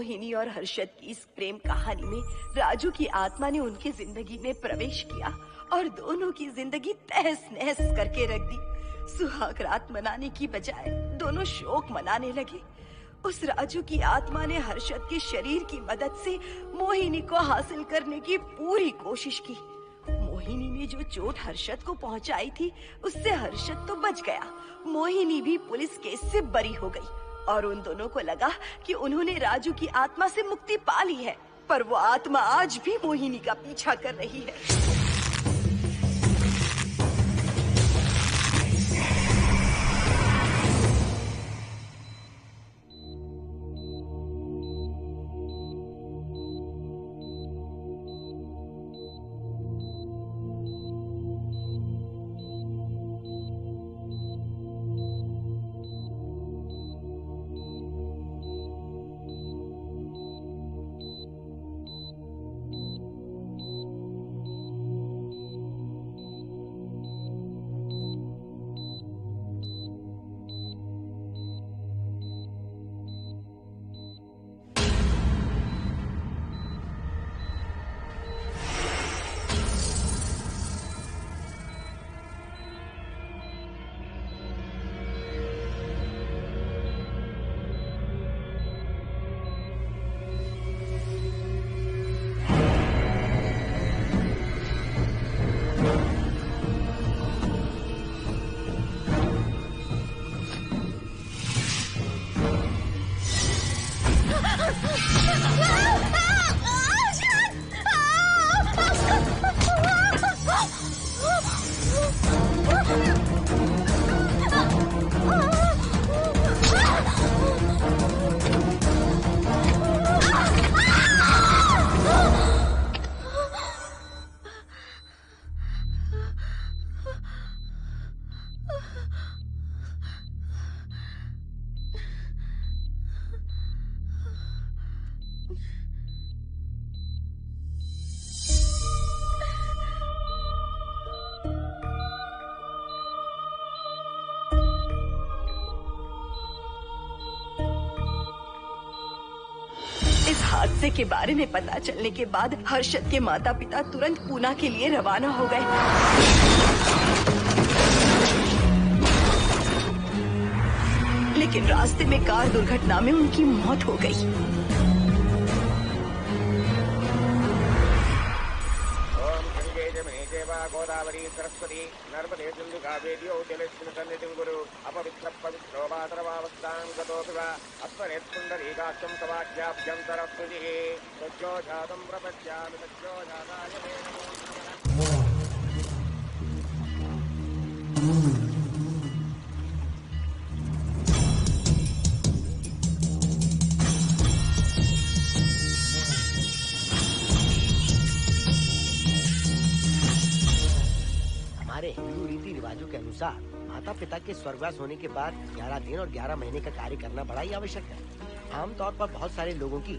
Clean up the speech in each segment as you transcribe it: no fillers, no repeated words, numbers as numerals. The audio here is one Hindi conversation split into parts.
मोहिनी और हर्षद की इस प्रेम कहानी में राजू की आत्मा ने उनकी जिंदगी में प्रवेश किया और दोनों की जिंदगी तहस नहस करके रख दी। सुहाग रात मनाने की बजाय दोनों शोक मनाने लगे। उस राजू की आत्मा ने हर्षद के शरीर की मदद से मोहिनी को हासिल करने की पूरी कोशिश की। मोहिनी ने जो चोट हर्षद को पहुंचाई थी, उससे हर्षद तो बच गया, मोहिनी भी पुलिस केस से बरी हो गई और उन दोनों को लगा कि उन्होंने राजू की आत्मा से मुक्ति पा ली है, पर वो आत्मा आज भी मोहिनी का पीछा कर रही है। इस हादसे के बारे में पता चलने के बाद हर्षद के माता पिता तुरंत पूना के लिए रवाना हो गए। लेकिन रास्ते में कार दुर्घटना में उनकी मौत हो गई। गोदावरी सरस्वती नर्मदे सिंधु कावेरी जलेस्मिन् सन्निधिं कुरु अपवित्र पवित्रो मातरवावस्थां गतोऽपि वा अस्मरेत्पुण्डरीकाक्षं समाख्याभ्यं सरस्वतीः सज्जो जातं प्रपद्यामि सज्जो जाताय मे नमो। हमारे हिंदू रीति रिवाजों के अनुसार माता पिता के स्वर्गवास होने के बाद 11 दिन और 11 महीने का कार्य करना बड़ा ही आवश्यक है। आमतौर पर बहुत सारे लोगों की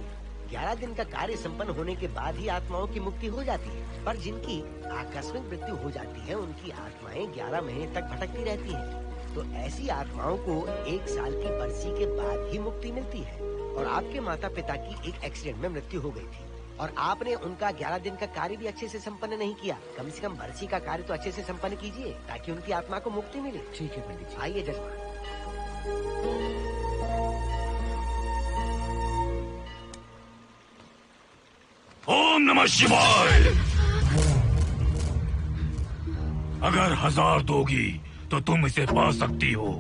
11 दिन का कार्य संपन्न होने के बाद ही आत्माओं की मुक्ति हो जाती है, पर जिनकी आकस्मिक मृत्यु हो जाती है उनकी आत्माएं 11 महीने तक भटकती रहती हैं। तो ऐसी आत्माओं को 1 साल की बरसी के बाद ही मुक्ति मिलती है। और आपके माता पिता की एक एक्सीडेंट में मृत्यु हो गई थी और आपने उनका 11 दिन का कार्य भी अच्छे से संपन्न नहीं किया। कम से कम बरसी का कार्य तो अच्छे से संपन्न कीजिए ताकि उनकी आत्मा को मुक्ति मिले। ठीक है पंडित जी। आइए जजमान। ओम नमः शिवाय। अगर 1000 दोगी तो तुम इसे पा सकती हो।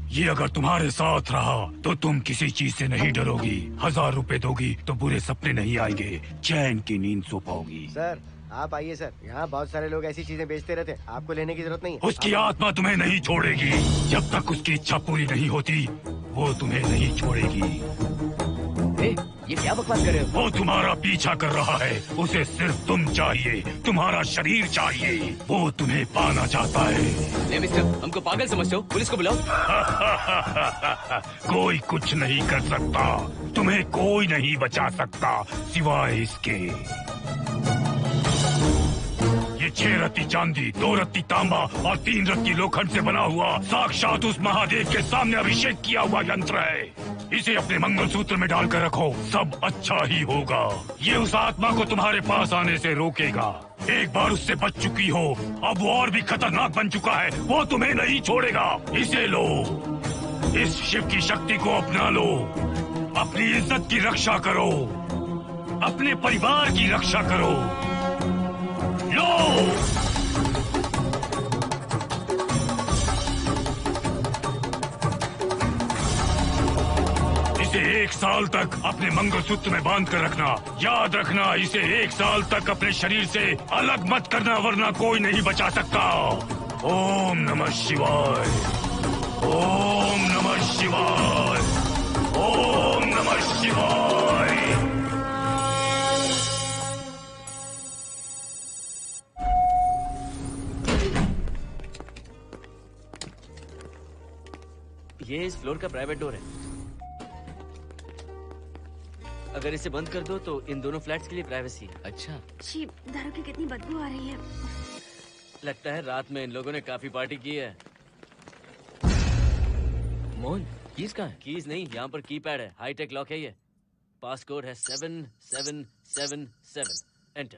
ये अगर तुम्हारे साथ रहा तो तुम किसी चीज से नहीं डरोगी। 1000 रुपए दोगी तो बुरे सपने नहीं आएंगे, चैन की नींद सो पाओगी। सर आप आइए सर, यहाँ बहुत सारे लोग ऐसी चीजें बेचते रहते हैं, आपको लेने की जरूरत नहीं है। उसकी आत्मा तुम्हें नहीं छोड़ेगी। जब तक उसकी इच्छा पूरी नहीं होती वो तुम्हें नहीं छोड़ेगी। ये क्या बकवास कर रहे हो? वो तुम्हारा पीछा कर रहा है, उसे सिर्फ तुम चाहिए, तुम्हारा शरीर चाहिए, वो तुम्हें पाना चाहता है। मिस्टर, हमको पागल समझते हो? पुलिस को बुलाओ। कोई कुछ नहीं कर सकता, तुम्हें कोई नहीं बचा सकता सिवाय इसके। ये 6 रत्ती चांदी, 2 रत्ती तांबा और 3 रत्ती लोखंड से बना हुआ साक्षात उस महादेव के सामने अभिषेक किया हुआ यंत्र है। इसे अपने मंगलसूत्र में डालकर रखो, सब अच्छा ही होगा। ये उस आत्मा को तुम्हारे पास आने से रोकेगा। एक बार उससे बच चुकी हो, अब वो और भी खतरनाक बन चुका है, वो तुम्हें नहीं छोड़ेगा। इसे लो, इस शिव की शक्ति को अपना लो, अपनी इज्जत की रक्षा करो, अपने परिवार की रक्षा करो। लो, इसे 1 साल तक अपने मंगलसूत्र में बांध कर रखना। याद रखना, इसे 1 साल तक अपने शरीर से अलग मत करना, वरना कोई नहीं बचा सकता। ओम नमः शिवाय, ओम नमः शिवाय, ओम नमः शिवाय। ये इस फ्लोर का प्राइवेट डोर है। अगर इसे बंद कर दो तो इन दोनों फ्लैट्स के लिए प्राइवेसी है। अच्छा, छी, दारू की कितनी बदबू आ रही है। लगता है रात में इन लोगों ने काफी पार्टी की है। मोहन, कीज कहाँ है? कीज नहीं, यहाँ पर कीपैड है। हाईटेक लॉक है ये। पासकोड है 7777। एंटर।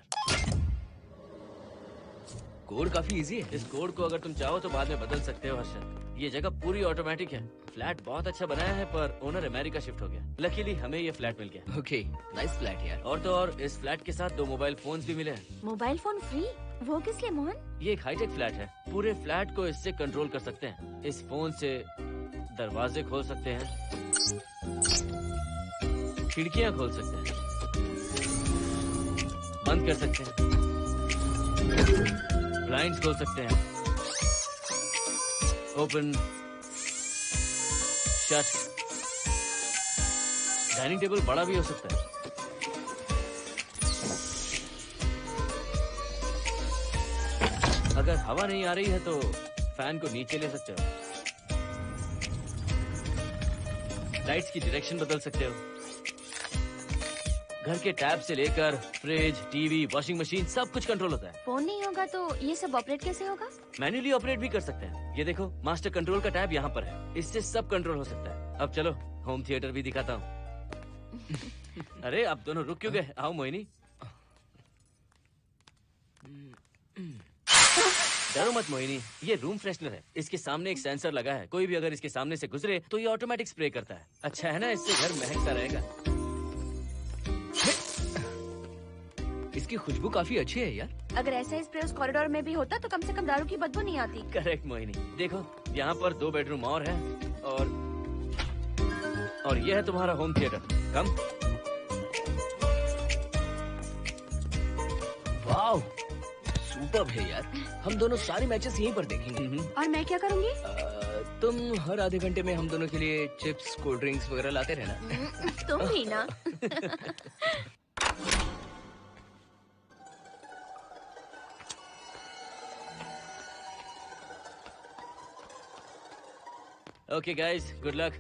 कोड काफी इजी है। इस कोड को अगर तुम चाहो तो बाद में बदल सकते हो हर्षद। ये जगह पूरी ऑटोमेटिक है। फ्लैट बहुत अच्छा बनाया है, पर ओनर अमेरिका शिफ्ट हो गया। लकीली हमें ये फ्लैट मिल गया। ओके, नाइस फ्लैट यार। और तो और इस फ्लैट के साथ 2 मोबाइल फोन्स भी मिले हैं। Mobile phone free? वो किस लिए मोहन? ये एक हाईटेक फ्लैट है। पूरे फ्लैट को इससे कंट्रोल कर सकते हैं। इस फोन से दरवाजे खोल सकते हैं, खिड़कियां खोल सकते हैं, बंद कर सकते हैं, ब्लाइंड्स खोल सकते हैं, ओपन, शट। डाइनिंग टेबल बड़ा भी हो सकता है। अगर हवा नहीं आ रही है तो फैन को नीचे ले सकते हो। लाइट्स की डायरेक्शन बदल सकते हो। घर के टैब से लेकर फ्रिज, टीवी, वॉशिंग मशीन सब कुछ कंट्रोल होता है। फोन नहीं होगा तो ये सब ऑपरेट कैसे होगा? मैन्युअली ऑपरेट भी कर सकते हैं। ये देखो, मास्टर कंट्रोल का टैब यहाँ पर है। इससे सब कंट्रोल हो सकता है। अब चलो होम थिएटर भी दिखाता हूँ। अरे आप दोनों रुक क्यों गए? आओ मोहिनी। डरो मत मोहिनी, ये रूम फ्रेशनर है। इसके सामने एक सेंसर लगा है। कोई भी अगर इसके सामने से गुजरे तो ये ऑटोमेटिक स्प्रे करता है। अच्छा है ना, इससे घर महकता रहेगा। इसकी खुशबू काफी अच्छी है यार। अगर ऐसा ही स्प्रे उस कॉरिडोर में भी होता तो कम से कम दारू की बदबू नहीं आती। करेक्ट मोहिनी। देखो, यहाँ पर 2 बेडरूम और है और ये है तुम्हारा होम थिएटर। कम। वाओ, सुपर्ब है यार। हम दोनों सारे मैचेस यहीं पर देखेंगे। और मैं क्या करूँगी? तुम हर आधे घंटे में हम दोनों के लिए चिप्स, कोल्ड ड्रिंक्स वगैरह लाते रहना। तुम भी ना। Okay guys, good luck.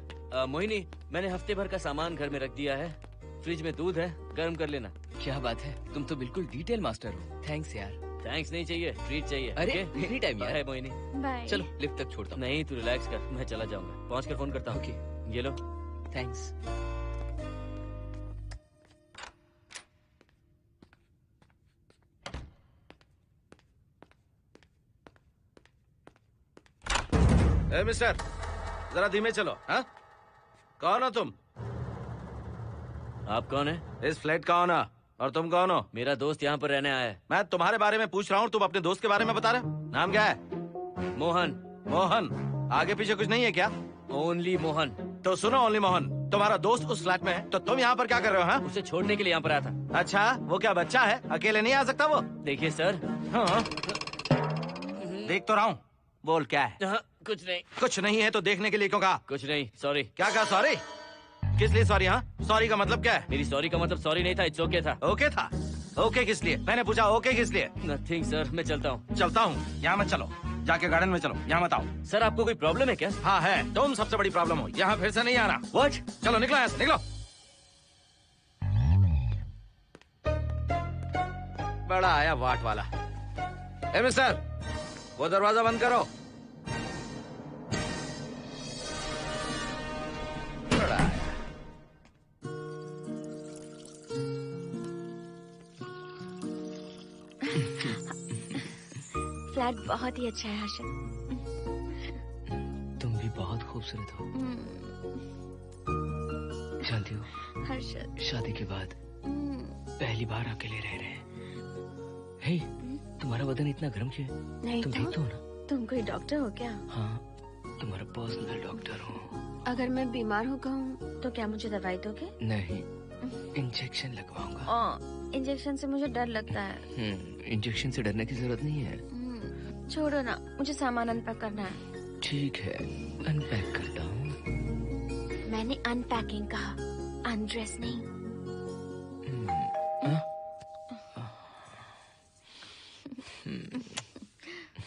Mohini, मैंने हफ्ते भर का सामान घर में रख दिया है। फ्रिज में दूध है, गर्म कर लेना। क्या बात है, तुम तो बिल्कुल डिटेल मास्टर हो। थैंक्स यार। थैंक्स नहीं चाहिए, ट्रीट चाहिए। अरे एनी टाइम यार। मोहिनी, बाय। चलो लिफ्ट तक छोड़ता हूँ। नहीं, तू रिलैक्स कर, मैं चला जाऊंगा। पहुँच कर फोन करता हूँ। ओके, ये लो। थैंक्स। ए मिस्टर, जरा धीमे चलो। हाँ, कौन हो तुम? आप कौन है? इस फ्लैट का ओनर। और तुम कौन हो? मेरा दोस्त यहाँ पर रहने आया है। मैं तुम्हारे बारे में पूछ रहा हूँ, तुम अपने दोस्त के बारे में बता रहे हो। नाम क्या है? मोहन। मोहन? आगे पीछे कुछ नहीं है क्या? ओनली मोहन। तो सुनो ओनली मोहन, तुम्हारा दोस्त उस फ्लैट में है, तो तुम यहाँ पर क्या कर रहे हो? हाँ, उसे छोड़ने के लिए यहाँ पर आया था। अच्छा, वो क्या बच्चा है? अकेले नहीं आ सकता वो? देखिए सर। हाँ, देख तो रहा हूँ। बोल क्या है? हाँ, कुछ नहीं। कुछ नहीं है तो देखने के लिए क्यों कहा? कुछ नहीं, सॉरी। क्या कहा? सॉरी? किस लिए सॉरी? हाँ, सॉरी का मतलब क्या है? मेरी सॉरी का मतलब सॉरी नहीं था, इट्स ओके था। ओके था? ओके किस लिए? मैंने पूछा ओके किस लिए? नथिंग सर, मैं चलता हूँ। चलता हूँ? यहाँ मत चलो, जाके गार्डन में चलो। यहाँ मत आओ। सर, आपको कोई प्रॉब्लम है क्या? हाँ है, तुम सबसे बड़ी प्रॉब्लम हो। यहाँ फिर से नहीं आना। व्हाट? चलो निकलो यहाँ से, निकलो। बड़ा आया वाट वाला। ए मिस्टर, वो दरवाजा बंद करो। बड़ा आया। बहुत ही अच्छा है हर्षद। तुम भी बहुत खूबसूरत हो। जानती हो हर्षद, शादी के बाद पहली बार अकेले रह रहे हैं। हे, तुम्हारा बदन इतना गर्म क्यों है? नहीं तुम तो ठीक तो हो ना? तुम कोई डॉक्टर हो क्या? हाँ, तुम्हारा पर्सनल डॉक्टर हूँ। अगर मैं बीमार हो गऊँ तो क्या मुझे दवाई दोगे? नहीं, इंजेक्शन लगवाऊंगा। इंजेक्शन से मुझे डर लगता है। इंजेक्शन से डरने की जरूरत नहीं है। छोड़ो ना, मुझे सामान अनपैक करना है। ठीक है, अनपैक करता हूँ। मैंने अनपैकिंग कहा, अनड्रेस नहीं।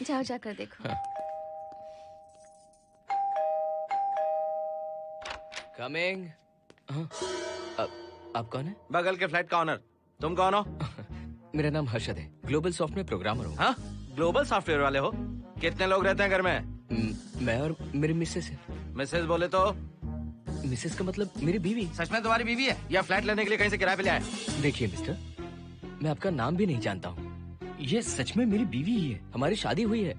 जाओ जाकर देखो। कमिंग। आप कौन है? बगल के फ्लैट का ऑनर। तुम कौन हो? मेरा नाम हर्षद है, ग्लोबल सॉफ्टवेयर प्रोग्रामर हूँ। हाँ, ग्लोबल सॉफ्टवेयर वाले हो? कितने लोग रहते हैं घर में? मैं और मेरी मिसेस है। मिसेज बोले तो? मिसेस का मतलब मेरी बीवी। सच में तुम्हारी बीवी है या फ्लैट लेने के लिए कहीं से किराए पे ले आए? देखिए मिस्टर, मैं आपका नाम भी नहीं जानता हूँ। ये सच में मेरी बीवी ही है, हमारी शादी हुई है।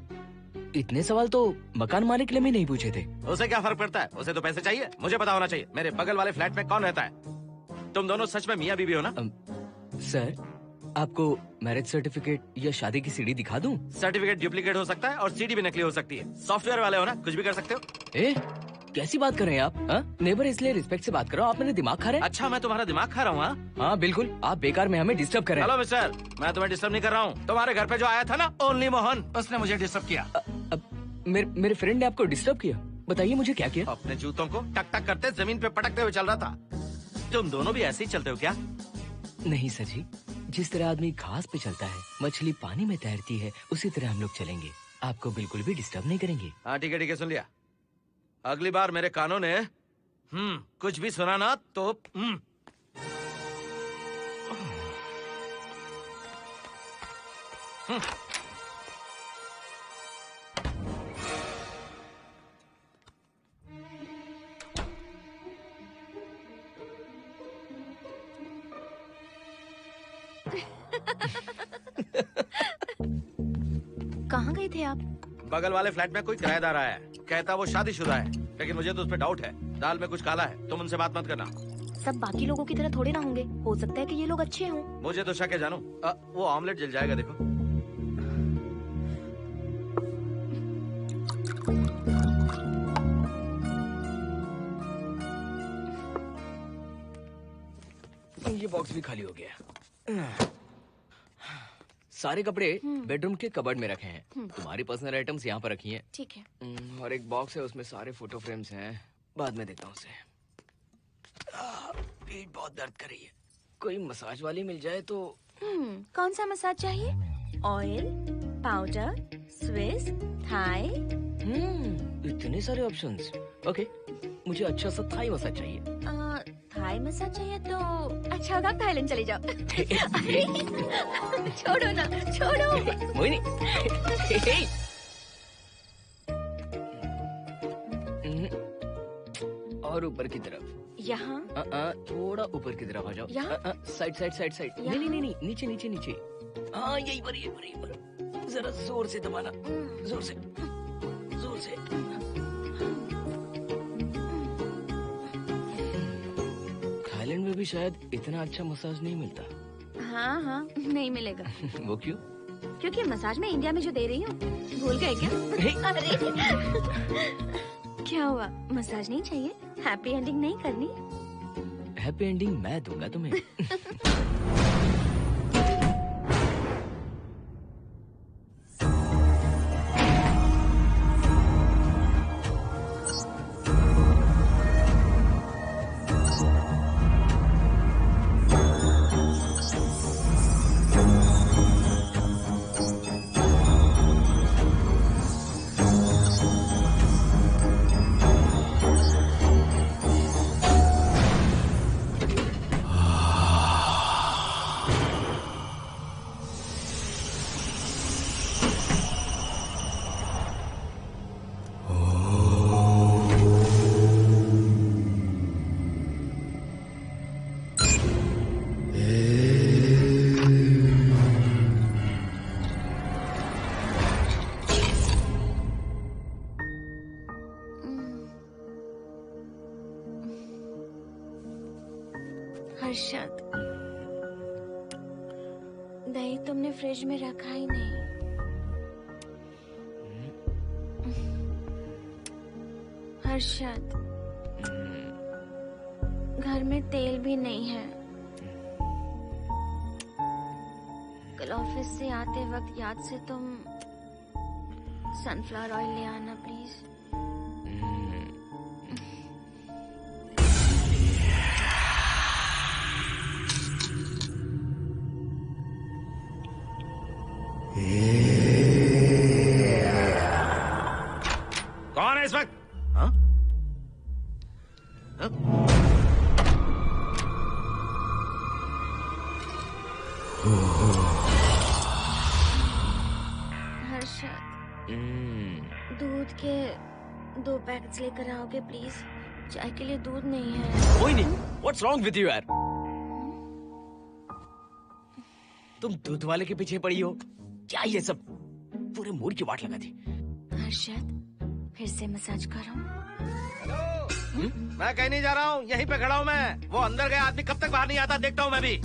इतने सवाल तो मकान मालिक ने भी नहीं पूछे थे। उसे क्या फर्क पड़ता है? उसे तो पैसे चाहिए, मुझे पता होना चाहिए। मेरे बगल वाले फ्लैट में कौन रहता है? तुम दोनों सच में मियाँ बीवी हो ना? सर, आपको मैरिज सर्टिफिकेट या शादी की सीडी दिखा दूं? सर्टिफिकेट डुप्लीकेट हो सकता है और सीडी भी नकली हो सकती है। सॉफ्टवेयर वाले हो ना, कुछ भी कर सकते हो। कैसी बात कर रहे हैं आप? नेबर, इसलिए रिस्पेक्ट से बात करो। आप मेरे दिमाग खा रहे हैं? अच्छा, मैं तुम्हारा दिमाग खा रहा हूँ? हाँ बिल्कुल, आप बेकार में हमें डिस्टर्ब कर रहे हैं। हेलो मिस्टर, मैं तुम्हें डिस्टर्ब नहीं कर रहा हूँ। तुम्हारे घर पे जो आया था ना, ओनली मोहन, उसने मुझे डिस्टर्ब किया। मेरे फ्रेंड ने आपको डिस्टर्ब किया? बताइए मुझे क्या किया? अपने जूतों को टक टक करते जमीन पे पटकते हुए चल रहा था। तुम दोनों भी ऐसे ही चलते हो क्या? नहीं सर जी, जिस तरह आदमी घास पे चलता है, मछली पानी में तैरती है, उसी तरह हम लोग चलेंगे। आपको बिल्कुल भी डिस्टर्ब नहीं करेंगे। हाँ ठीक है, सुन लिया। अगली बार मेरे कानों ने कुछ भी सुना ना तो कहाँ गए थे आप? बगल वाले फ्लैट में कोई किराएदार आया है, कहता वो शादीशुदा है, लेकिन मुझे तो उस पर डाउट है। दाल में कुछ काला है, तुम उनसे बात मत करना। सब बाकी लोगों की तरह थोड़े ना होंगे, हो सकता है कि ये लोग अच्छे हों। मुझे तो शक है जानू। वो ऑमलेट जल जाएगा, देखो। ये बॉक्स भी खाली हो गया। सारे कपड़े बेडरूम के कबर्ड में रखे हैं। तुम्हारी पर्सनल आइटम्स यहाँ पर रखी हैं। ठीक है। और एक बॉक्स है, उसमें सारे फोटो फ्रेम्स हैं। बाद में देता हूँ उसे। पीठ बहुत दर्द कर रही है, कोई मसाज वाली मिल जाए तो। कौन सा मसाज चाहिए? Oil, powder, Swiss, Thai? इतने सारे ऑप्शंस। ओके, मुझे अच्छा सा थाई मसाज चाहिए। थाई मसाज चाहिए तो अच्छा होगा थाईलैंड चले जाओ। छोड़ो ना, छोड़ो। मोहिनी। और ऊपर की तरफ। यहाँ? थोड़ा ऊपर की तरफ आ जाओ। यहाँ? Side side side side. नहीं नहीं नहीं, नीचे नीचे नीचे। हाँ यही पर, यही पर, यही पर। जरा जोर से दबाना, जोर से, जोर से। थाईलैंड में भी शायद इतना अच्छा मसाज नहीं मिलता। हाँ हाँ, नहीं मिलेगा। वो क्यों? क्योंकि मसाज में इंडिया में जो दे रही हूँ, भूल गए क्या? अरे क्या हुआ, मसाज नहीं चाहिए? हैप्पी एंडिंग नहीं करनी? हैप्पी एंडिंग मैं दूंगा तुम्हें। हर्षद, दही तुमने फ्रिज में रखा ही नहीं। हर्षद, घर में तेल भी नहीं है। कल ऑफिस से आते वक्त याद से तुम सनफ्लावर ऑयल ले आना प्लीज। कौन है इस वक्त? हाँ? हाँ? हर्षद, दूध के 2 पैकेट्स लेकर आओगे प्लीज? चाय के लिए दूध नहीं है। कोई नहीं। What's wrong with you यार? तुम दूध वाले के पीछे पड़ी हो? क्या ये सब? पूरे मूड की वाट लगा दी। हर्षद, फिर से मसाज करो। मैं कहीं नहीं जा रहा हूँ, यहीं पे खड़ा हूँ मैं। वो अंदर गया आदमी कब तक बाहर नहीं आता, देखता हूँ मैं भी।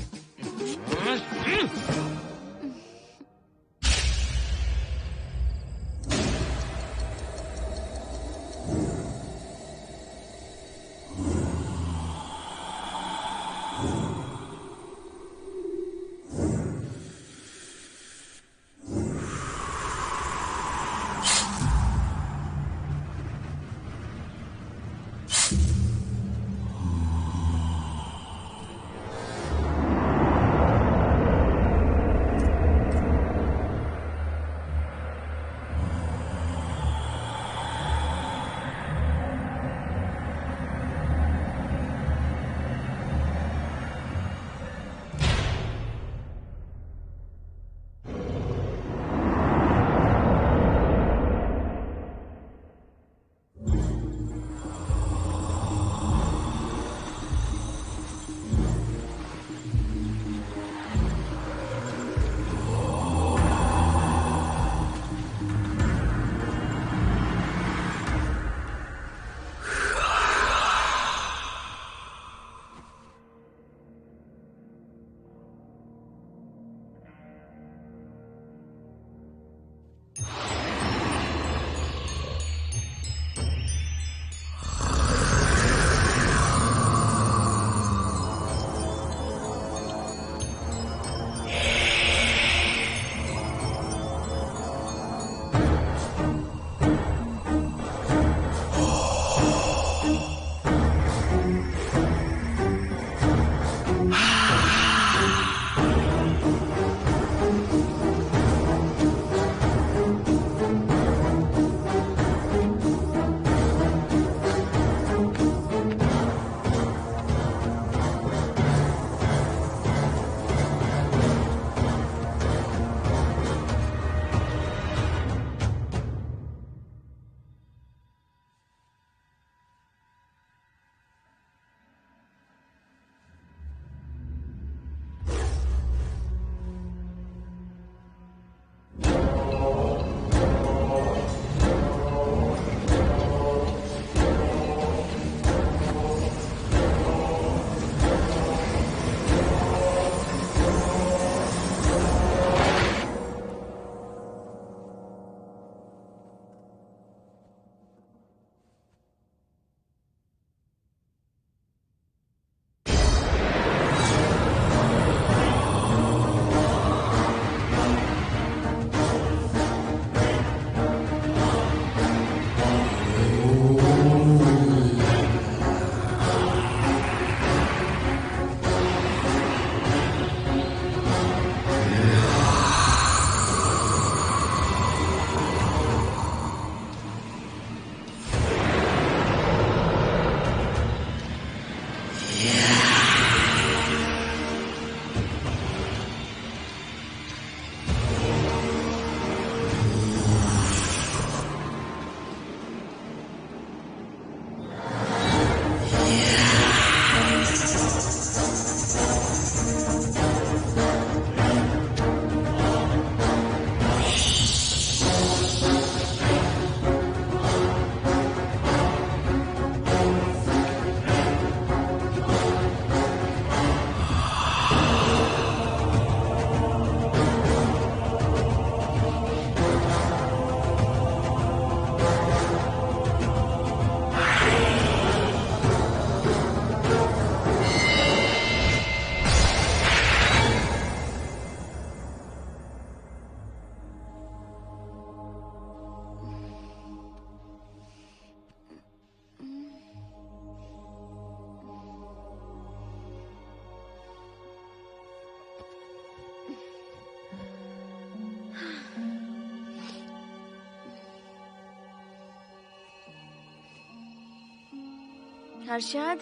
हर्षद,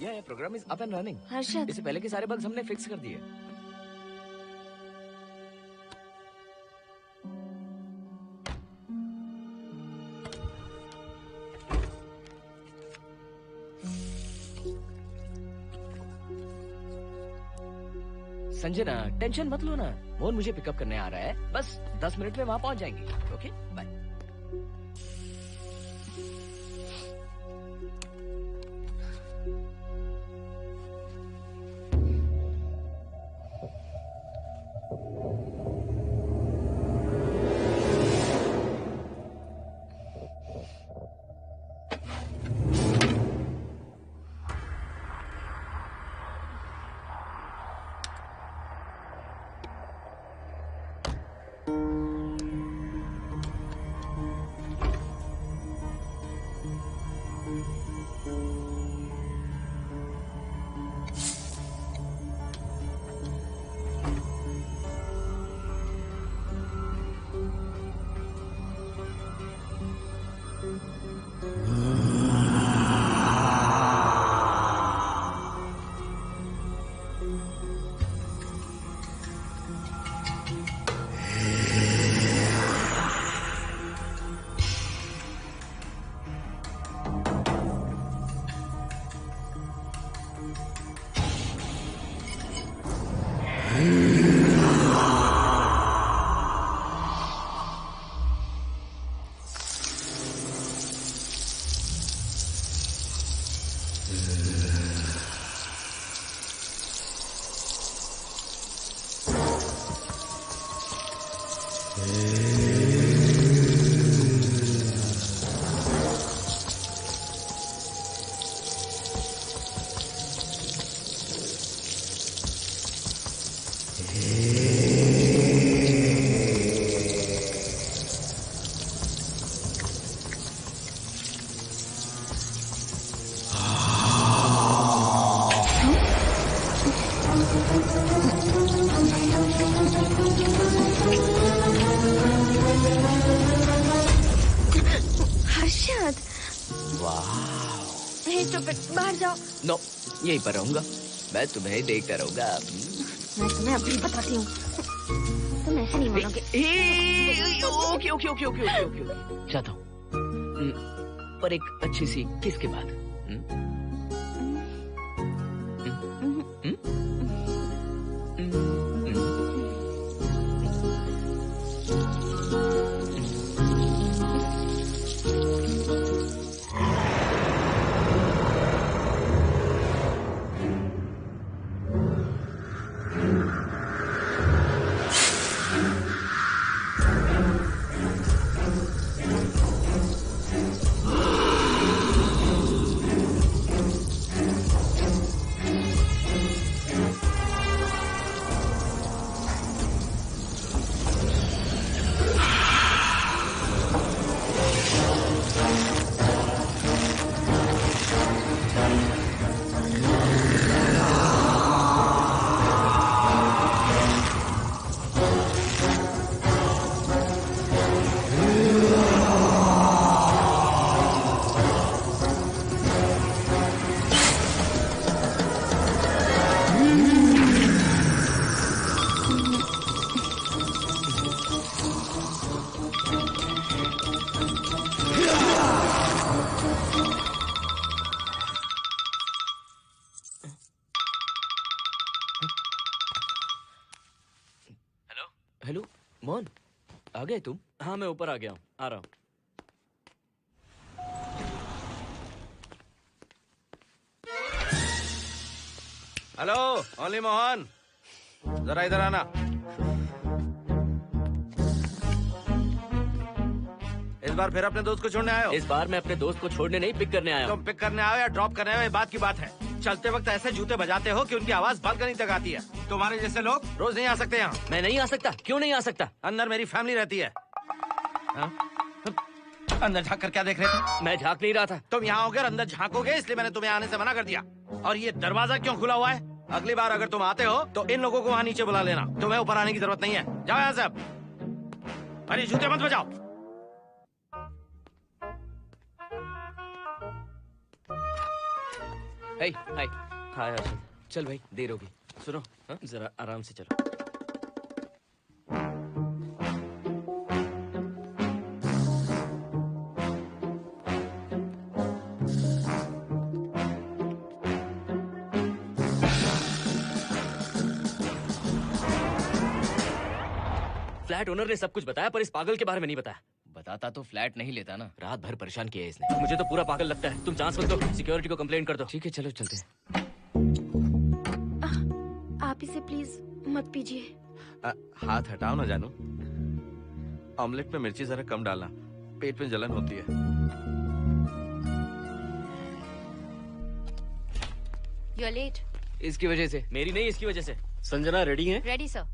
ये program is up and running. Harshad, इससे पहले के सारे बग्स हमने फिक्स कर दिए। संजना, टेंशन मत लो ना, मोहन मुझे पिकअप करने आ रहा है, बस 10 मिनट में वहां पहुंच जाएंगे। Okay bye. बाहर जाओ। नो, यहीं पर रहूंगा, मैं तुम्हें देखता रहूंगा। मैं तुम्हें अभी बताती हूँ, तुम ऐसे नहीं मानोगे। Okay okay okay okay okay okay, चाहता हूँ, पर एक अच्छी सी किस के बाद। हेलो मोहन, आ गए तुम? हाँ मैं ऊपर आ गया हूँ, आ रहा हूँ। हेलो ओनली मोहन, जरा इधर आना। इस बार फिर अपने दोस्त को छोड़ने आए हो? इस बार मैं अपने दोस्त को छोड़ने नहीं, पिक करने आया हूँ। तुम पिक करने आए हो या ड्रॉप करने आए हो, ये बात की बात है। चलते वक्त ऐसे जूते बजाते हो कि उनकी आवाज बालकनी तक आती है। तुम्हारे जैसे लोग रोज नहीं आ सकते यहाँ। मैं नहीं आ सकता, क्यों नहीं आ सकता? अंदर मेरी फैमिली रहती है। हाँ? अंदर झाँक कर क्या देख रहे थे? मैं झाँक नहीं रहा था। तुम यहाँ होकर अंदर झाँकोगे, इसलिए मैंने तुम्हें आने से मना कर दिया। और ये दरवाजा क्यों खुला हुआ है? अगली बार अगर तुम आते हो तो इन लोगों को वहाँ नीचे बुला लेना, तुम्हें ऊपर आने की जरूरत नहीं है। जाओ यहाँ से अब। अरे जूते मत बजाओ। हाय हाय हाय हर्षद। चल भाई देर होगी। सुनो हाँ जरा आराम से चलो। फ्लैट ओनर ने सब कुछ बताया पर इस पागल के बारे में नहीं बताया। बताता तो फ्लैट नहीं लेता ना। रात भर परेशान किया है इसने। मुझे तो पूरा पागल लगता है। तुम चांस मत दो, सिक्योरिटी को कंप्लेंट कर दो। ठीक है चलो चलते हैं। आप इसे प्लीज मत पीजिए। हाथ हटाओ ना जानू। ऑमलेट में मिर्ची जरा कम डालना, पेट में जलन होती है। You are late. इसकी वजह से। मेरी नहीं, इसकी वजह से। संजना रेडी हैं? Ready sir.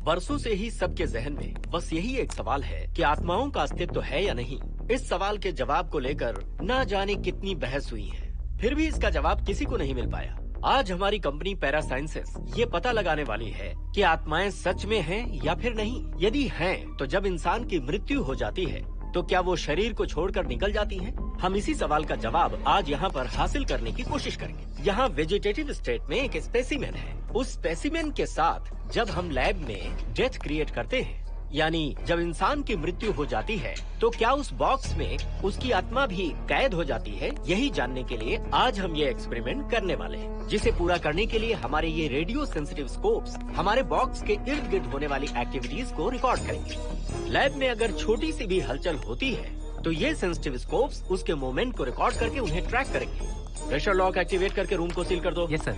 बरसों से ही सबके जहन में बस यही एक सवाल है कि आत्माओं का अस्तित्व है या नहीं। इस सवाल के जवाब को लेकर ना जाने कितनी बहस हुई है, फिर भी इसका जवाब किसी को नहीं मिल पाया। आज हमारी कंपनी पैरा साइंसेस ये पता लगाने वाली है कि आत्माएं सच में हैं या फिर नहीं। यदि हैं, तो जब इंसान की मृत्यु हो जाती है तो क्या वो शरीर को छोड़कर निकल जाती हैं? हम इसी सवाल का जवाब आज यहाँ पर हासिल करने की कोशिश करेंगे। यहाँ वेजिटेटिव स्टेट में एक स्पेसिमेन है। उस स्पेसिमेन के साथ जब हम लैब में डेथ क्रिएट करते हैं, यानी जब इंसान की मृत्यु हो जाती है, तो क्या उस बॉक्स में उसकी आत्मा भी कैद हो जाती है? यही जानने के लिए आज हम ये एक्सपेरिमेंट करने वाले हैं, जिसे पूरा करने के लिए हमारे ये रेडियो सेंसिटिव स्कोप्स हमारे बॉक्स के इर्द गिर्द होने वाली एक्टिविटीज को रिकॉर्ड करेंगे। लैब में अगर छोटी सी भी हलचल होती है तो ये सेंसिटिव स्कोप्स उसके मूवमेंट को रिकॉर्ड करके उन्हें ट्रैक करेंगे। प्रेशर लॉक एक्टिवेट करके रूम को सील कर दो। Yes sir.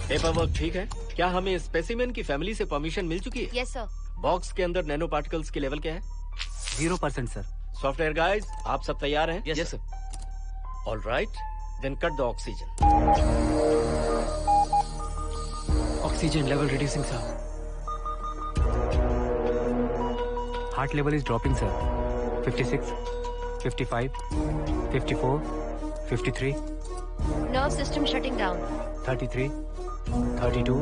पेपर वर्क ठीक है? क्या हमें स्पेसिमेन की फैमिली से परमिशन मिल चुकी है? Yes sir. बॉक्स के अंदर नैनो पार्टिकल्स की लेवल क्या है? 0% सर। सॉफ्टवेयर गाइस, आप सब तैयार हैं? Yes sir. All right, then cut the oxygen. Oxygen level reducing sir. Heart level is dropping sir. 56, 55, 54, 53, nerve system shutting down. 33, 32,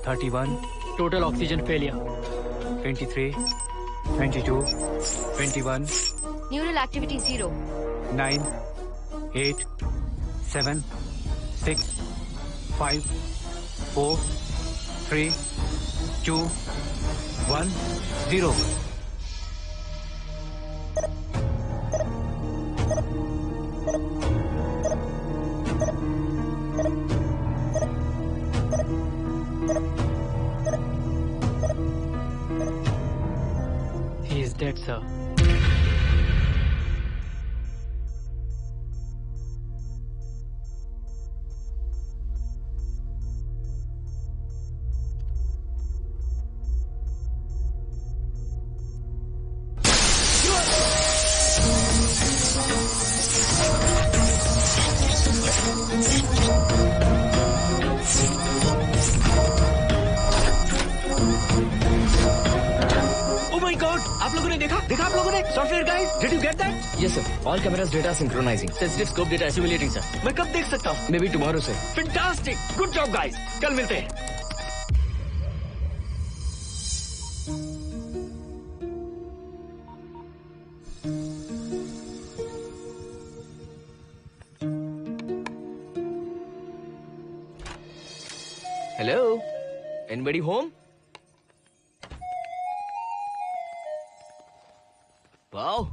31, total oxygen failure. 23, 22, 21, neural activity 0। 9, 8, 7, 6, 5, 4, 3, 2, 1, 0। He is dead, sir. आप लोगों ने देखा आप लोगों ने? Software guys, did you get that? Yes, sir. All cameras data synchronizing. Sensitive scope data simulating sir. मैं कब देख सकता हूँ? Maybe tomorrow, sir. Fantastic, good job guys, कल मिलते हैं। Hello, anybody home? वाओ,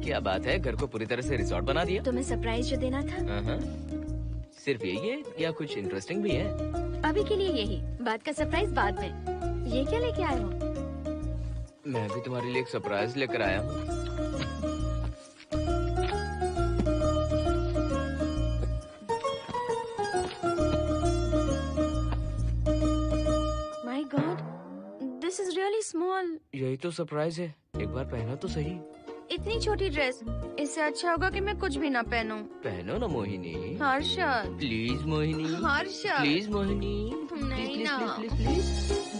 क्या बात है, घर को पूरी तरह से रिसोर्ट बना दिया। तुम्हें सरप्राइज जो देना था। सिर्फ यही है या कुछ इंटरेस्टिंग भी है? अभी के लिए यही, बाद का सरप्राइज बाद में। ये क्या लेके आए हो? मैं भी तुम्हारे लिए एक सरप्राइज लेकर आया हूँ। My God, this is really small. यही तो सरप्राइज है, एक बार पहना तो सही। इतनी छोटी ड्रेस, इससे अच्छा होगा कि मैं कुछ भी ना पहनूं। पहनो ना मोहिनी। हर्षद, प्लीज मोहिनी। हर्षद, प्लीज मोहिनी। नहीं ना। Please please.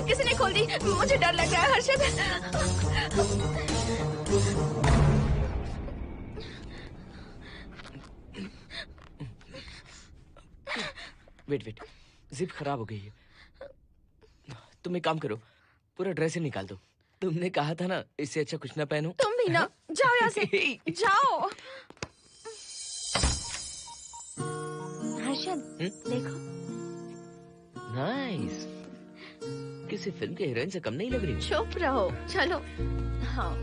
किसी ने खोल दी। मुझे डर लग रहा है हर्षद। वेट, जिप खराब हो गई है। तुम एक काम करो, पूरा ड्रेस ही निकाल दो। तुमने कहा था ना इससे अच्छा कुछ ना पहनो। तुम भी ना, जाओ यहाँ से। जाओ। हर्षद, देखो। नाइस। किसी फिल्म के हीरोइन से कम नहीं लग रही। चुप रहो, चलो। हाँ,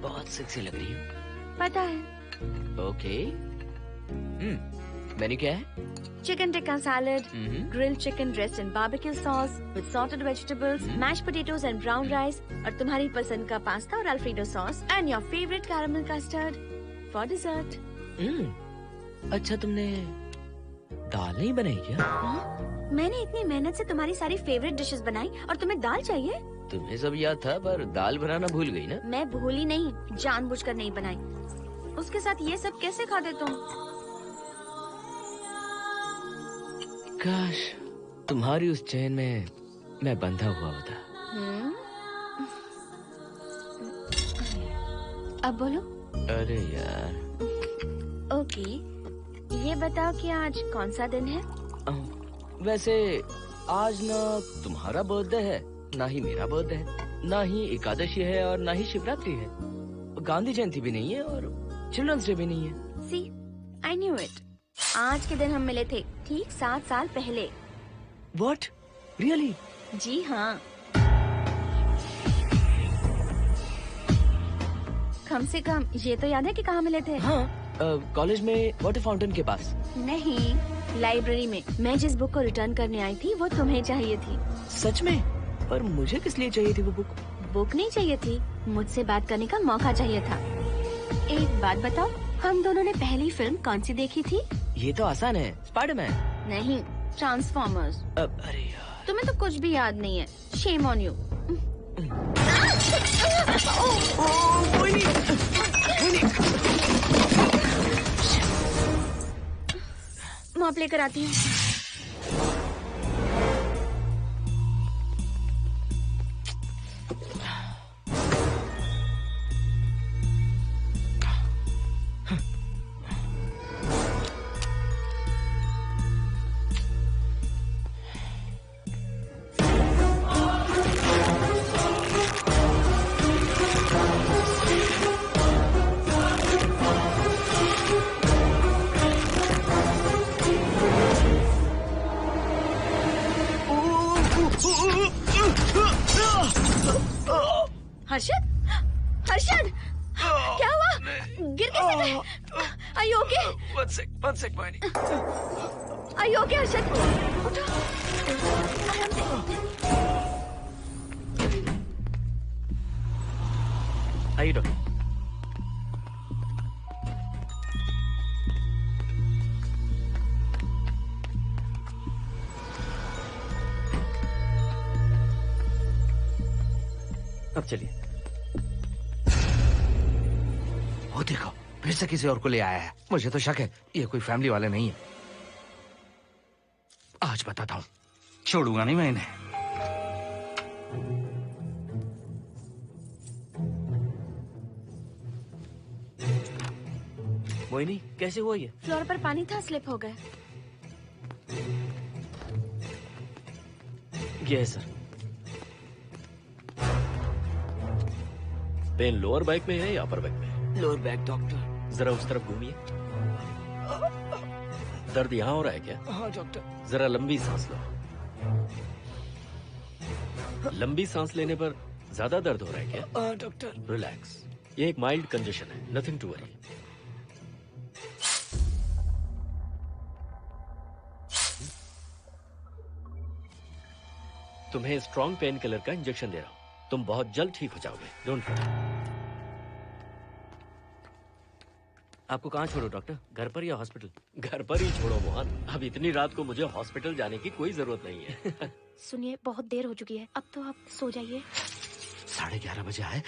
बहुत सेक्सी लग रही हो। पता है। ओके। मेन्यू क्या है? Chicken tikka salad, grilled chicken dressed in barbecue sauce with salted vegetables, mashed potatoes and brown rice, और तुम्हारी पसंद का पास्ता और alfredo sauce, and your favorite caramel custard for dessert. अच्छा, तुमने दाल नहीं बनाई क्या? मैंने इतनी मेहनत से तुम्हारी सारी फेवरेट डिशेस बनाई और तुम्हें दाल चाहिए? तुम्हें सब याद था पर दाल बनाना भूल गई ना? मैं भूली नहीं, जानबूझकर नहीं बनाई। उसके साथ ये सब कैसे खाते तुम? काश तुम्हारी उस चैन में मैं बंधा हुआ होता। अब बोलो। अरे यार। ओके, ये बताओ कि आज कौन सा दिन है? वैसे आज ना तुम्हारा बर्थडे है, ना ही मेरा बर्थडे है, ना ही एकादशी है और ना ही शिवरात्रि है, गांधी जयंती भी नहीं है और चिल्ड्रंस डे भी नहीं है। सी, आई न्यू इट। आज के दिन हम मिले थे ठीक 7 साल पहले। What? Really? जी हाँ। कम से कम ये तो याद है कि कहाँ मिले थे? हाँ, कॉलेज में वाटर फाउंटेन के पास। नहीं, लाइब्रेरी में। मैं जिस बुक को रिटर्न करने आई थी वो तुम्हें चाहिए थी। सच में? पर मुझे किस लिए चाहिए थी वो बुक? बुक नहीं चाहिए थी, मुझसे बात करने का मौका चाहिए था। एक बात बताओ, हम दोनों ने पहली फिल्म कौन सी देखी थी? ये तो आसान है, स्पाइडरमैन। नहीं, ट्रांसफॉर्मर्स। अरे यार, तुम्हें तो कुछ भी याद नहीं है। Shame on you. मॉप लेकर आती हूँ। हर्षद, हर्षद, क्या हुआ? गिर कैसे गए? Are you okay? One sec, Moini. Are you okay, Harshad? उठो, आराम से। आइए डॉक्टर। अब चलिए। वो देखो, फिर से किसी और को ले आया है। मुझे तो शक है ये कोई फैमिली वाले नहीं है। आज बताता हूँ, छोड़ूंगा नहीं मैं इन्हें। मोहिनी, कैसे हुआ ये? फ्लोर पर पानी था, स्लिप हो गए। ये है सर। पेन लोअर बैक में है या अपर बैक में? Lower back doctor. जरा उस तरफ घूमिए। दर्द यहाँ हो रहा है क्या? हाँ डॉक्टर। जरा लंबी सांस लो। लंबी सांस लेने पर ज्यादा दर्द हो रहा है क्या? हाँ डॉक्टर। रिलैक्स, ये एक माइल्ड कंजेशन है, नथिंग टू वरी। तुम्हें स्ट्रॉन्ग पेन किलर का इंजेक्शन दे रहा हूँ, तुम बहुत जल्द ठीक हो जाओगे। Don't worry. आपको कहाँ छोड़ो डॉक्टर, घर पर या हॉस्पिटल? घर पर ही छोड़ो मोहन, अब इतनी रात को मुझे हॉस्पिटल जाने की कोई जरूरत नहीं है। सुनिए, बहुत देर हो चुकी है, अब तो आप सो जाइए। 11:30 बजे आए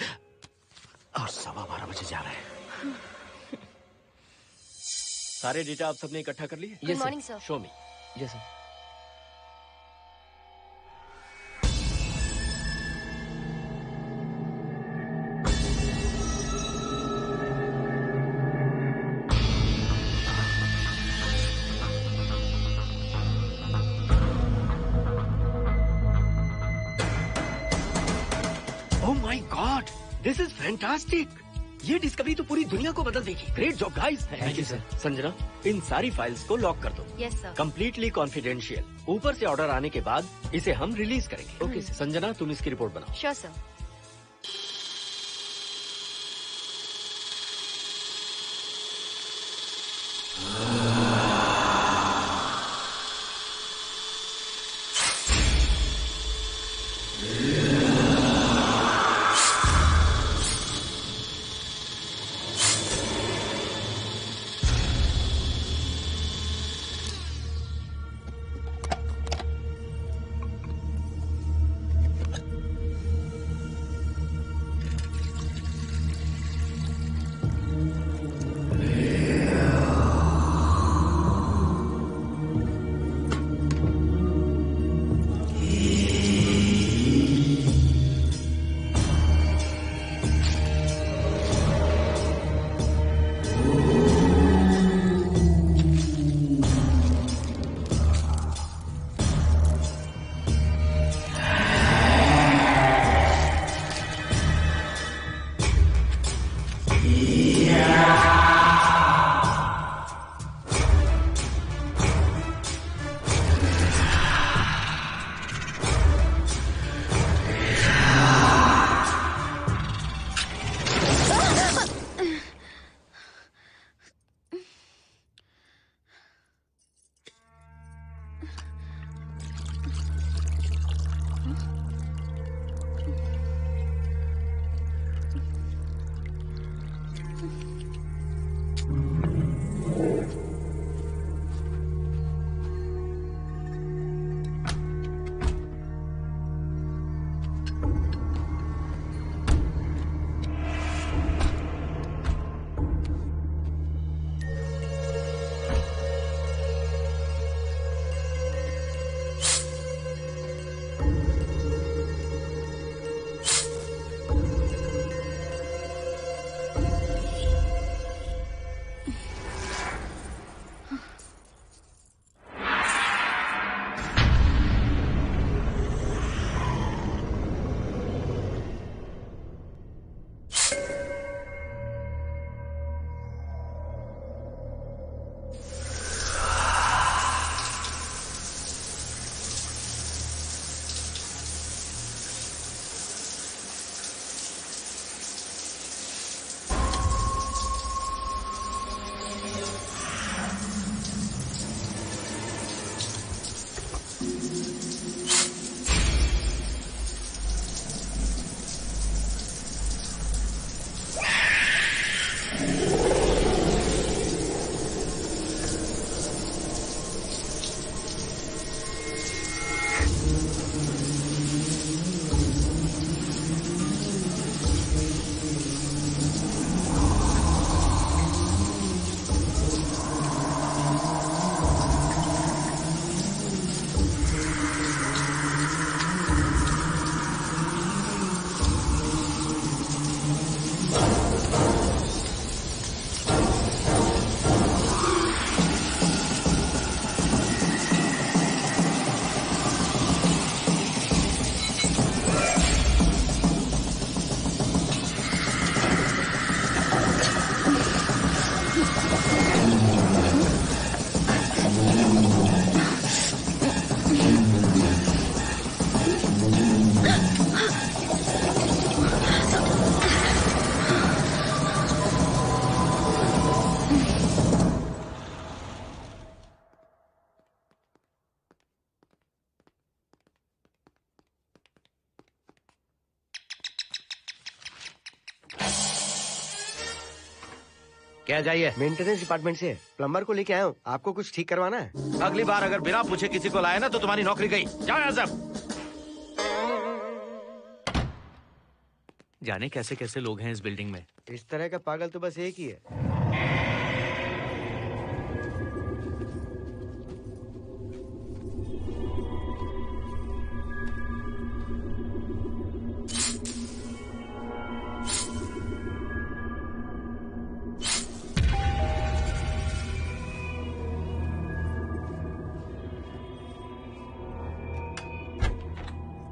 और 12:15 बजे जा रहे हैं। सारे डेटा आप सबने इकट्ठा कर लिए? Good morning, sir. Show me. Yes sir. This is fantastic. ये डिस्कवरी तो पूरी दुनिया को बदल देगी। Great job guys. Thank you sir. Sanjana, इन सारी फाइल्स को लॉक कर दो। Yes, sir. Completely confidential. ऊपर से ऑर्डर आने के बाद इसे हम रिलीज करेंगे। Okay sir. संजना, तुम इसकी रिपोर्ट बनाओ। Sure, sir. क्या चाहिए? मेंटेनेंस डिपार्टमेंट से प्लम्बर को लेके आया हूँ। आपको कुछ ठीक करवाना है? अगली बार अगर बिना पूछे किसी को लाए ना तो तुम्हारी नौकरी गई। जाओ यहाँ सब। जाने कैसे कैसे लोग हैं इस बिल्डिंग में। इस तरह का पागल तो बस एक ही है।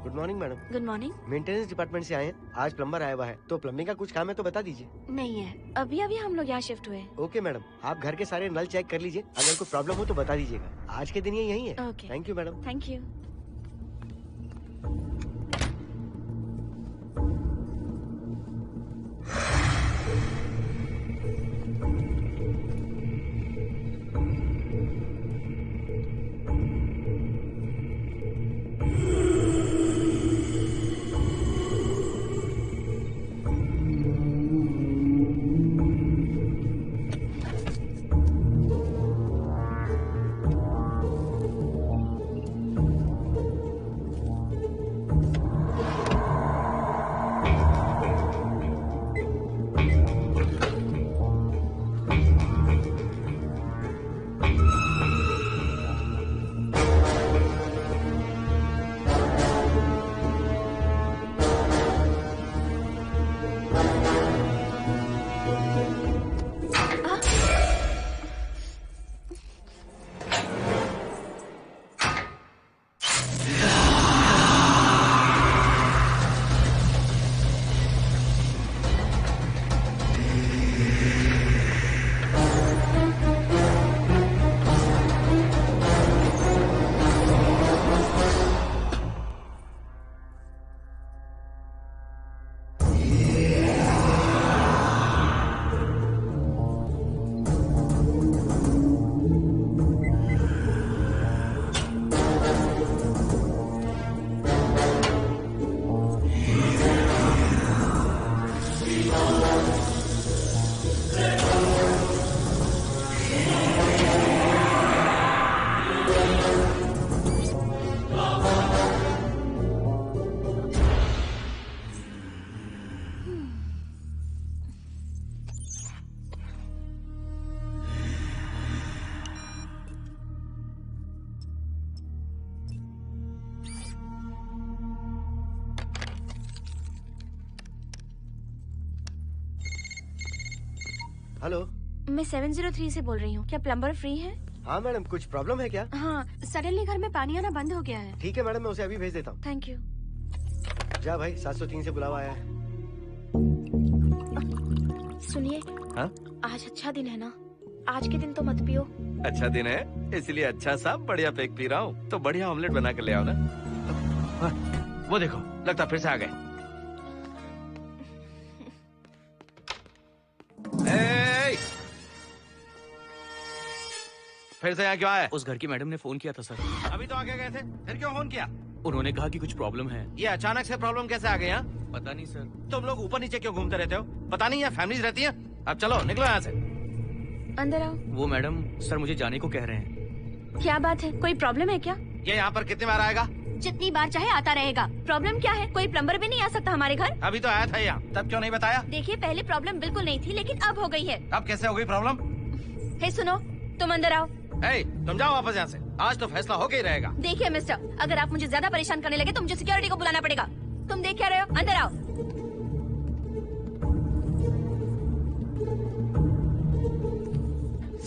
Good morning madam. Good morning. Maintenance department से आए हैं। आज प्लम्बर आया हुआ है, तो प्लम्बिंग का कुछ काम है तो बता दीजिए। नहीं है, अभी अभी हम लोग यहाँ शिफ्ट हुए। ओके मैडम, आप घर के सारे नल चेक कर लीजिए, अगर कोई प्रॉब्लम हो तो बता दीजिएगा। आज के दिन ये यही है। Okay. Thank you madam. Thank you. Hello, मैं 703 से बोल रही हूँ। क्या प्लम्बर फ्री है? हाँ मैडम, कुछ प्रॉब्लम है क्या? हाँ, सडनली घर में पानी आना बंद हो गया है। ठीक है मैडम, मैं उसे अभी भेज देता हूँ। Thank you. जा भाई, 703 से बुलावा आया है। सुनिए, हाँ? आज अच्छा दिन है ना? आज के दिन तो मत पियो। अच्छा दिन है, इसलिए अच्छा सा बढ़िया पेक पी रहा हूँ। तो बढ़िया ऑमलेट बना कर ले आओ ना। वो देखो, लगता फिर से आ गए। फिर से यहाँ क्यों आए? उस घर की मैडम ने फोन किया था सर। अभी तो आगे गए थे, फिर क्यों फोन किया? उन्होंने कहा कि कुछ प्रॉब्लम है। ये अचानक से प्रॉब्लम कैसे आ गई? यहाँ पता नहीं सर। तुम लोग ऊपर नीचे क्यों घूमते रहते हो? पता नहीं यहाँ फैमिलीज रहती है। अब चलो निकलो यहाँ से। अंदर आओ। वो मैडम सर मुझे जाने को कह रहे हैं। क्या बात है, कोई प्रॉब्लम है क्या? ये यहाँ पर कितनी बार आएगा? जितनी बार चाहे आता रहेगा। प्रॉब्लम क्या है? कोई प्लम्बर भी नहीं आ सकता हमारे घर? अभी तो आया था यहाँ, तब क्यों नहीं बताया? देखिए, पहले प्रॉब्लम बिल्कुल नहीं थी, लेकिन अब हो गई है। अब कैसे हो गई प्रॉब्लम? हे सुनो, तुम अंदर आओ। तुम जाओ वापस यहाँ से। आज तो फैसला होके ही रहेगा। देखिए मिस्टर, अगर आप मुझे ज्यादा परेशान करने लगे तो मुझे सिक्योरिटी को बुलाना पड़ेगा। तुम देख क्या रहे हो? अंदर आओ।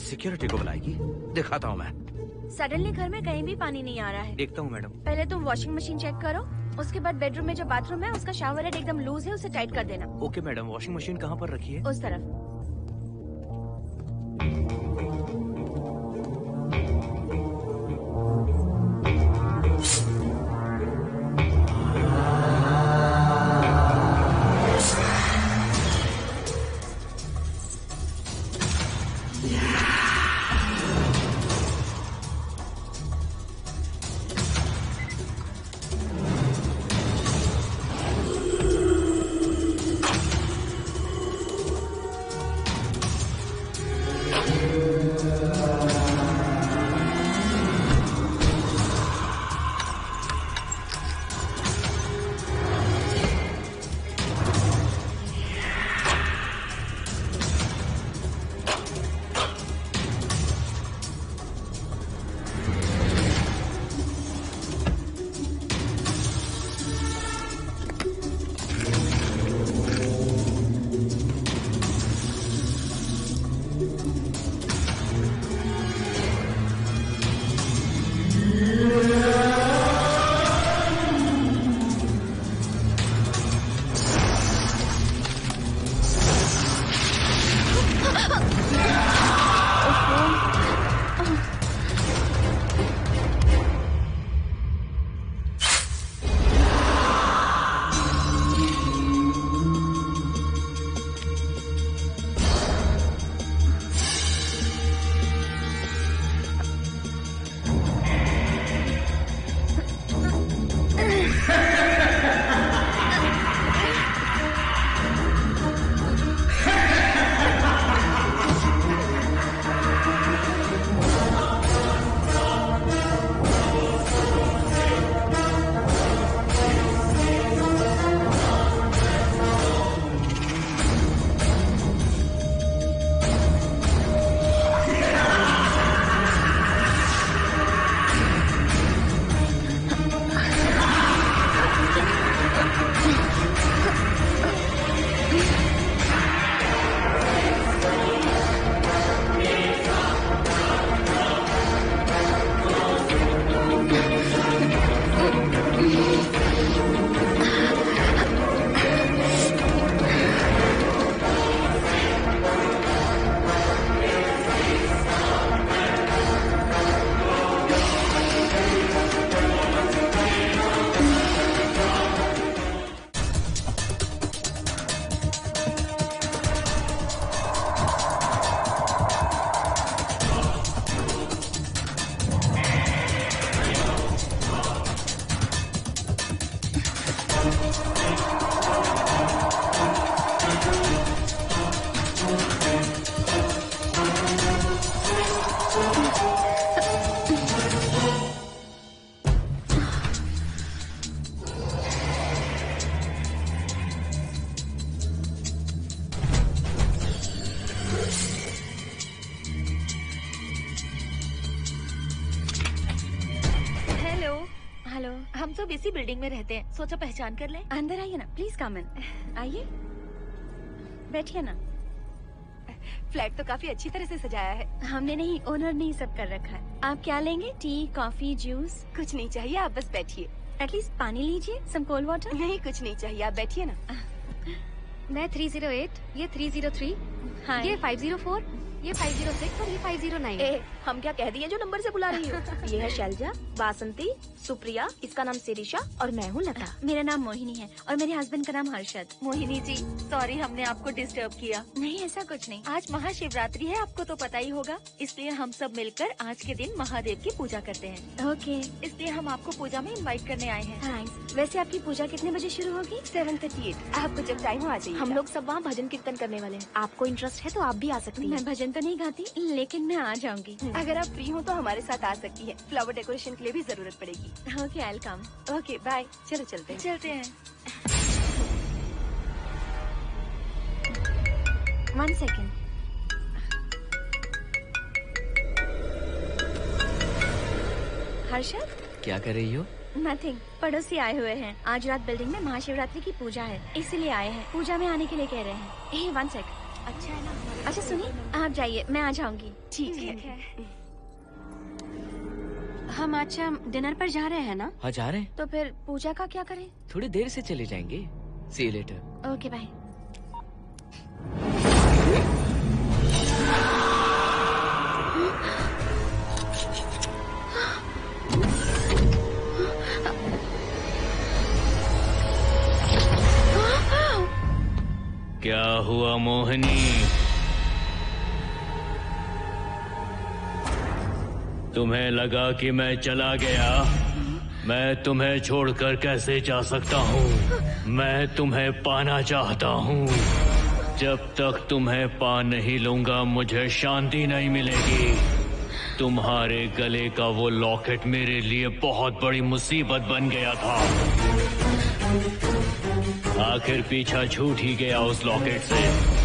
सिक्योरिटी को बुलाएगी? दिखाता हूँ मैं। सडनली घर में कहीं भी पानी नहीं आ रहा है। देखता हूँ मैडम। पहले तुम वॉशिंग मशीन चेक करो, उसके बाद बेडरूम में जो बाथरूम है उसका शावर हेड एकदम लूज है, उसे टाइट कर देना। Okay madam. वॉशिंग मशीन कहाँ पर रखी है? उस तरफ। हम सब इसी बिल्डिंग में रहते हैं, सोचा पहचान कर लें। अंदर आइए ना, प्लीज कम इन। आइए, बैठिए ना। फ्लैट तो काफी अच्छी तरह से सजाया है। हमने नहीं, ओनर ने ही सब कर रखा है। आप क्या लेंगे? T, coffee, juice? कुछ नहीं चाहिए, आप बस बैठिए। एटलीस्ट पानी लीजिए, सम कोल्ड वाटर। नहीं, कुछ नहीं चाहिए, आप बैठिए ना। मैं 308, ये 303, हाँ। ये 504, ये 506 और ये 509। हम क्या कह दिए जो नंबर से बुला रही हो? ये है शैलजा, वासंती, सुप्रिया, इसका नाम शिरीषा और मैं हूँ लता। मेरा नाम मोहिनी है और मेरे हस्बैंड का नाम हर्षद। मोहिनी जी, सॉरी हमने आपको डिस्टर्ब किया। नहीं, ऐसा कुछ नहीं। आज महाशिवरात्रि है, आपको तो पता ही होगा, इसलिए हम सब मिलकर आज के दिन महादेव की पूजा करते हैं। ओके, इसलिए हम आपको पूजा में इनवाइट करने आए हैं। थैंक्स। वैसे आपकी पूजा कितने बजे शुरू होगी? 7:38। आपको जब टाइम हो आ जाइए। हम लोग सब वहाँ भजन कीर्तन करने वाले हैं, आपको इंटरेस्ट है तो आप भी आ सकती हैं। मैं भजन तो नहीं गाती, लेकिन मैं आ जाऊंगी। अगर आप फ्री हो तो हमारे साथ आ सकती है। फ्लावर डेकोरेशन के लिए भी जरूरत पड़ेगी। Okay, I will come. Okay, bye. चलो चलते हैं। चलते हैं। 1 सेकेंड। हर्षद, क्या कर रही हो? नथिंग। पड़ोसी आए हुए हैं। आज रात बिल्डिंग में महाशिवरात्रि की पूजा है, इसीलिए आए हैं। पूजा में आने के लिए कह रहे हैं। 1 सेकेंड। अच्छा है ना? अच्छा सुनिए, आप जाइए, मैं आ जाऊंगी। ठीक है। हम अच्छा डिनर पर जा रहे हैं ना? हाँ, जा रहे हैं। तो फिर पूजा का क्या करें? थोड़ी देर से चले जाएंगे। See you later. Okay, bye. क्या हुआ मोहिनी? तुम्हें लगा कि मैं चला गया? मैं तुम्हें छोड़कर कैसे जा सकता हूँ? मैं तुम्हें पाना चाहता हूँ। जब तक तुम्हें पा नहीं लूंगा मुझे शांति नहीं मिलेगी। तुम्हारे गले का वो लॉकेट मेरे लिए बहुत बड़ी मुसीबत बन गया था। आखिर पीछा छूट ही गया उस लॉकेट से।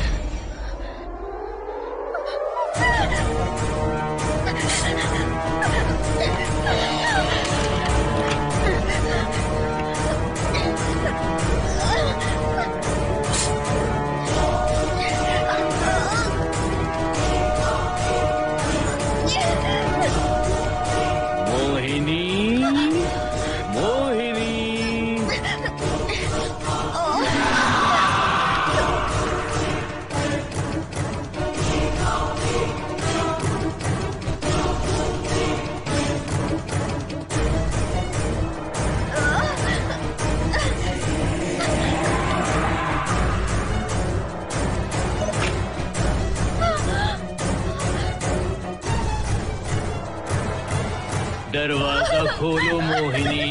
दरवाजा खोलो मोहिनी,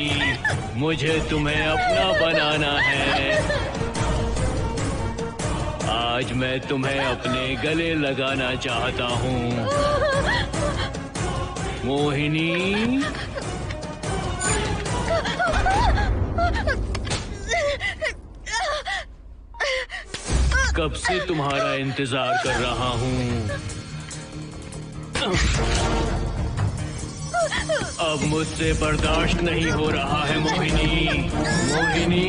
मुझे तुम्हें अपना बनाना है। आज मैं तुम्हें अपने गले लगाना चाहता हूँ मोहिनी। कब से तुम्हारा इंतजार कर रहा हूँ। अब मुझसे बर्दाश्त नहीं हो रहा है मोहिनी। मोहिनी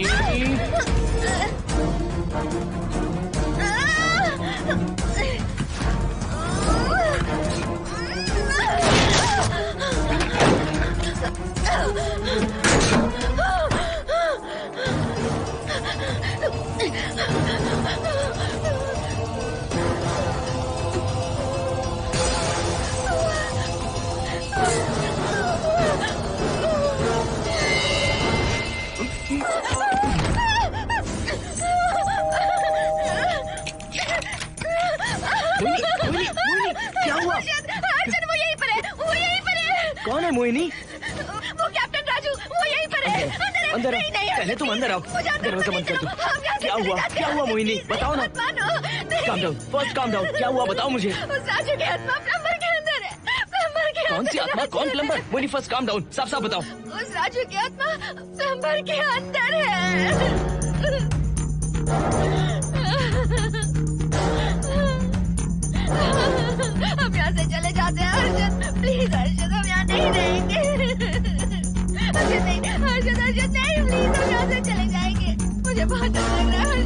कौन है मोहिनी? वो कैप्टन राजू, वो यहीं पर है। अंदर आओ, पहले तुम अंदर आओ। दरवाजा बंद कर दो। क्या हुआ? क्या हुआ मोहिनी? बताओ ना। Calm down, first calm down. क्या हुआ बताओ मुझे। उस राजू की आत्मा प्लम्बर के अंदर है। प्लम्बर के कौन सी आत्मा? कौन plumber? Mohini first calm down, साफ साफ बताओ। उस राजू की आत्मा प्लम्बर के अंदर है। हम यहाँ से चले जाते हैं हर्षद, प्लीज हर्षद, हम यहाँ नहीं रहेंगे। हर्षद नहीं, हर्षद, हर्षद बहुत डर लग रहा है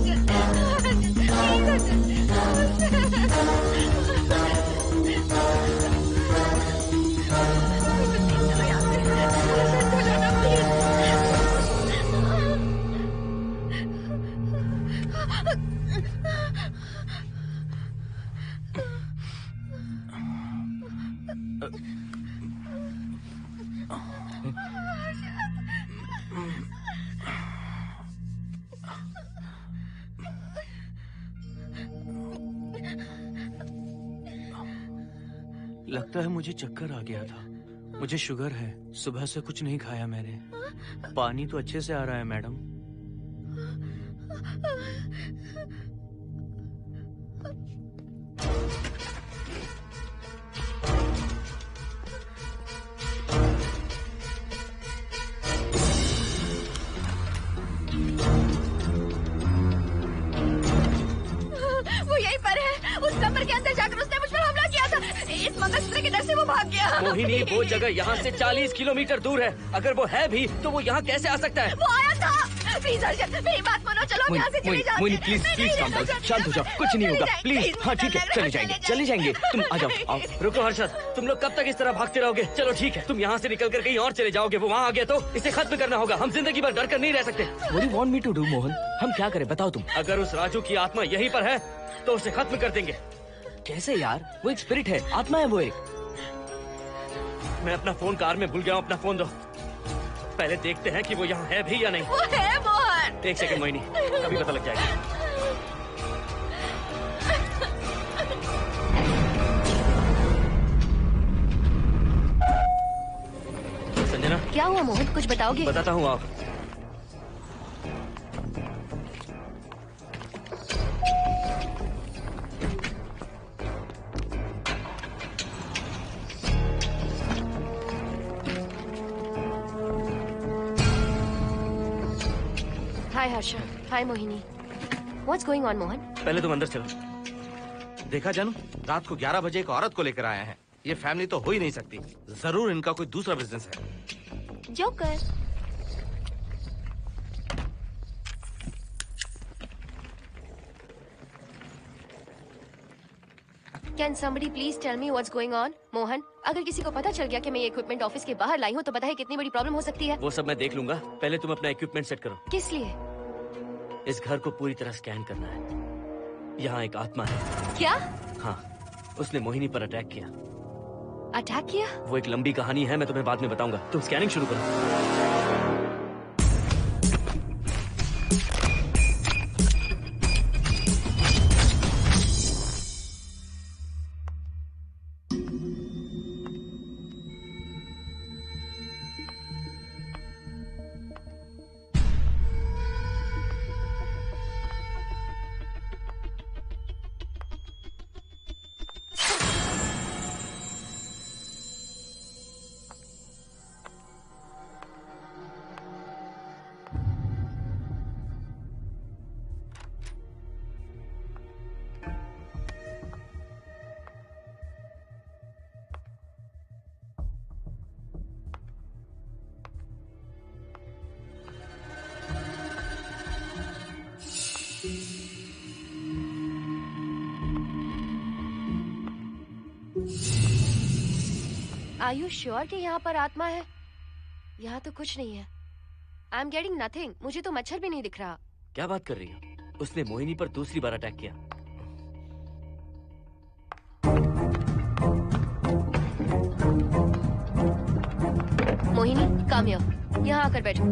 लगता है मुझे चक्कर आ गया था। मुझे शुगर है, सुबह से कुछ नहीं खाया मैंने। पानी तो अच्छे से आ रहा है मैडम। वो यहीं पर है। उस कमरे के अंदर जाकर उसने मुझ पर हमला किया था। इस मंगलसूत्र के डर से वो भाग गया। मोहिनी, वो जगह यहाँ से 40 किलोमीटर दूर है। अगर वो है भी तो वो यहाँ कैसे आ सकता है? वो आया था। प्लीज अर्शद, मेरी बात मानो, चलो हम यहाँ से चले जाते हैं। Mohini please please calm down, शांत हो जाओ, कुछ नहीं होगा प्लीज। हाँ ठीक है, चले जाएंगे। तुम आ जाओ, आओ। रुको हर्षद, तुम लोग कब तक इस तरह भागते रहोगे? चलो ठीक है, तुम यहाँ से निकल कर कहीं और चले जाओगे। वो वहाँ आ गया तो इसे खत्म करना होगा। हम जिंदगी भर डर कर नहीं रह सकते। What do you want me to do, Mohan? हम क्या करें बताओ तुम। अगर उस राजू की आत्मा यहीं पर है तो उसे खत्म कर देंगे। कैसे यार? वो एक स्पिरिट है, आत्मा है वो एक। मैं अपना फोन कार में भूल गया हूँ। अपना फोन दो। पहले देखते हैं कि वो यहाँ है भी या नहीं। वो है मोहन। एक सेकंड मोहिनी, अभी पता लग जाएगा। संजना, क्या हुआ मोहन, कुछ बताओगे? बताता हूँ आप। हाय हर्षा, हाय Mohini. What's going on, Mohan? पहले तुम अंदर चलो। देखा जानू, रात को 11 बजे एक औरत को लेकर आया है। ये फैमिली तो हो ही नहीं सकती। जरूर इनका कोई दूसरा बिजनेस है। Joker. Can somebody please tell me what's going on? Mohan, अगर किसी को पता चल गया कि मैं ये इक्विपमेंट ऑफिस के बाहर लाई हूँ तो पता है कितनी बड़ी प्रॉब्लम हो सकती है। वो सब मैं देख लूंगा। पहले तुम अपना इक्विपमेंट सेट करो। किस लिए? इस घर को पूरी तरह स्कैन करना है। यहाँ एक आत्मा है। क्या? हाँ, उसने मोहिनी पर अटैक किया। अटैक किया? वो एक लंबी कहानी है, मैं तुम्हें बाद में बताऊंगा। तुम स्कैनिंग शुरू करो। Are you sure कि यहाँ पर आत्मा है? यहाँ तो कुछ नहीं है। I'm getting nothing. मुझे तो मच्छर भी नहीं दिख रहा। क्या बात कर रही हो? उसने मोहिनी पर दूसरी बार अटैक किया। Mohini, come here. यहाँ आकर बैठो।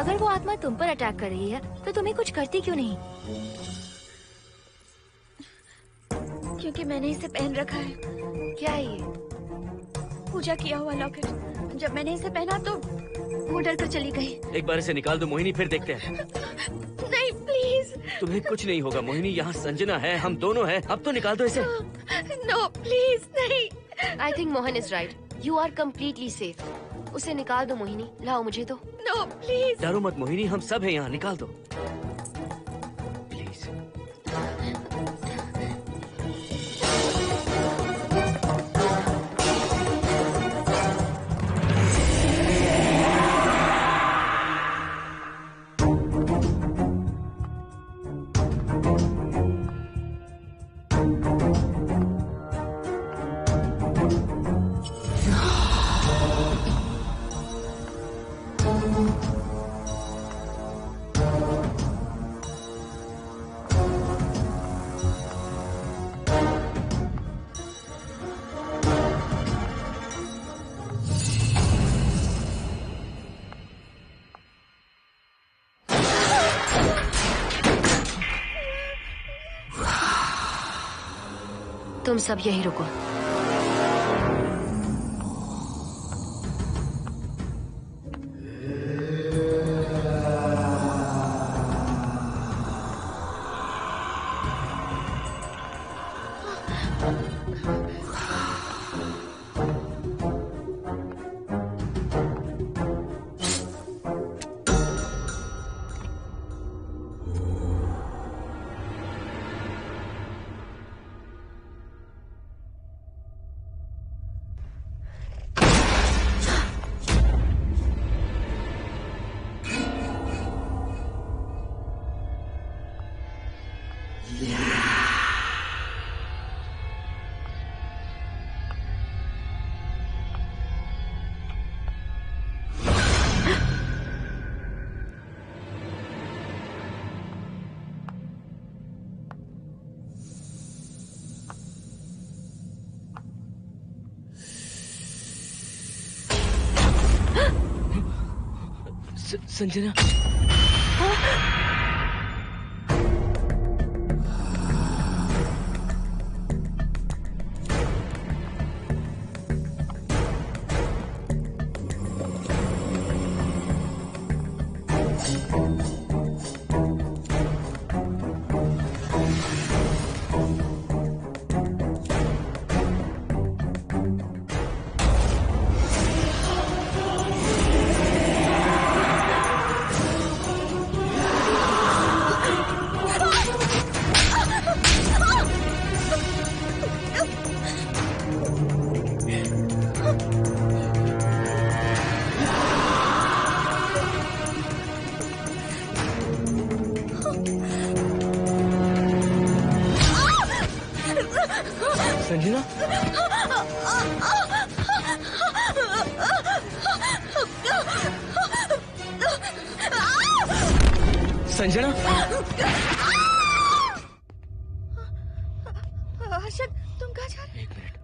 अगर वो आत्मा तुम पर अटैक कर रही है तो तुम्हें कुछ करती क्यों नहीं? क्योंकि मैंने इसे पहन रखा है। क्या है ये? पूजा किया हुआ लॉकेट। जब मैंने इसे पहना तो वो डर कर चली गई। एक बार इसे निकाल दो मोहिनी, फिर देखते हैं। नहीं प्लीज। तुम्हें कुछ नहीं होगा मोहिनी, यहाँ संजना है, हम दोनों हैं। अब तो निकाल दो इसे। नो प्लीज नहीं। I think Mohan is right. You are completely safe. उसे निकाल दो मोहिनी, लाओ मुझे तो। No please. डरो मत मोहिनी, हम सब हैं यहाँ, निकाल दो। तुम सब यही रुको। संजना, संजना, संजना, हर्षद, तुम कहाँ जा रहे हो? एक मिनट।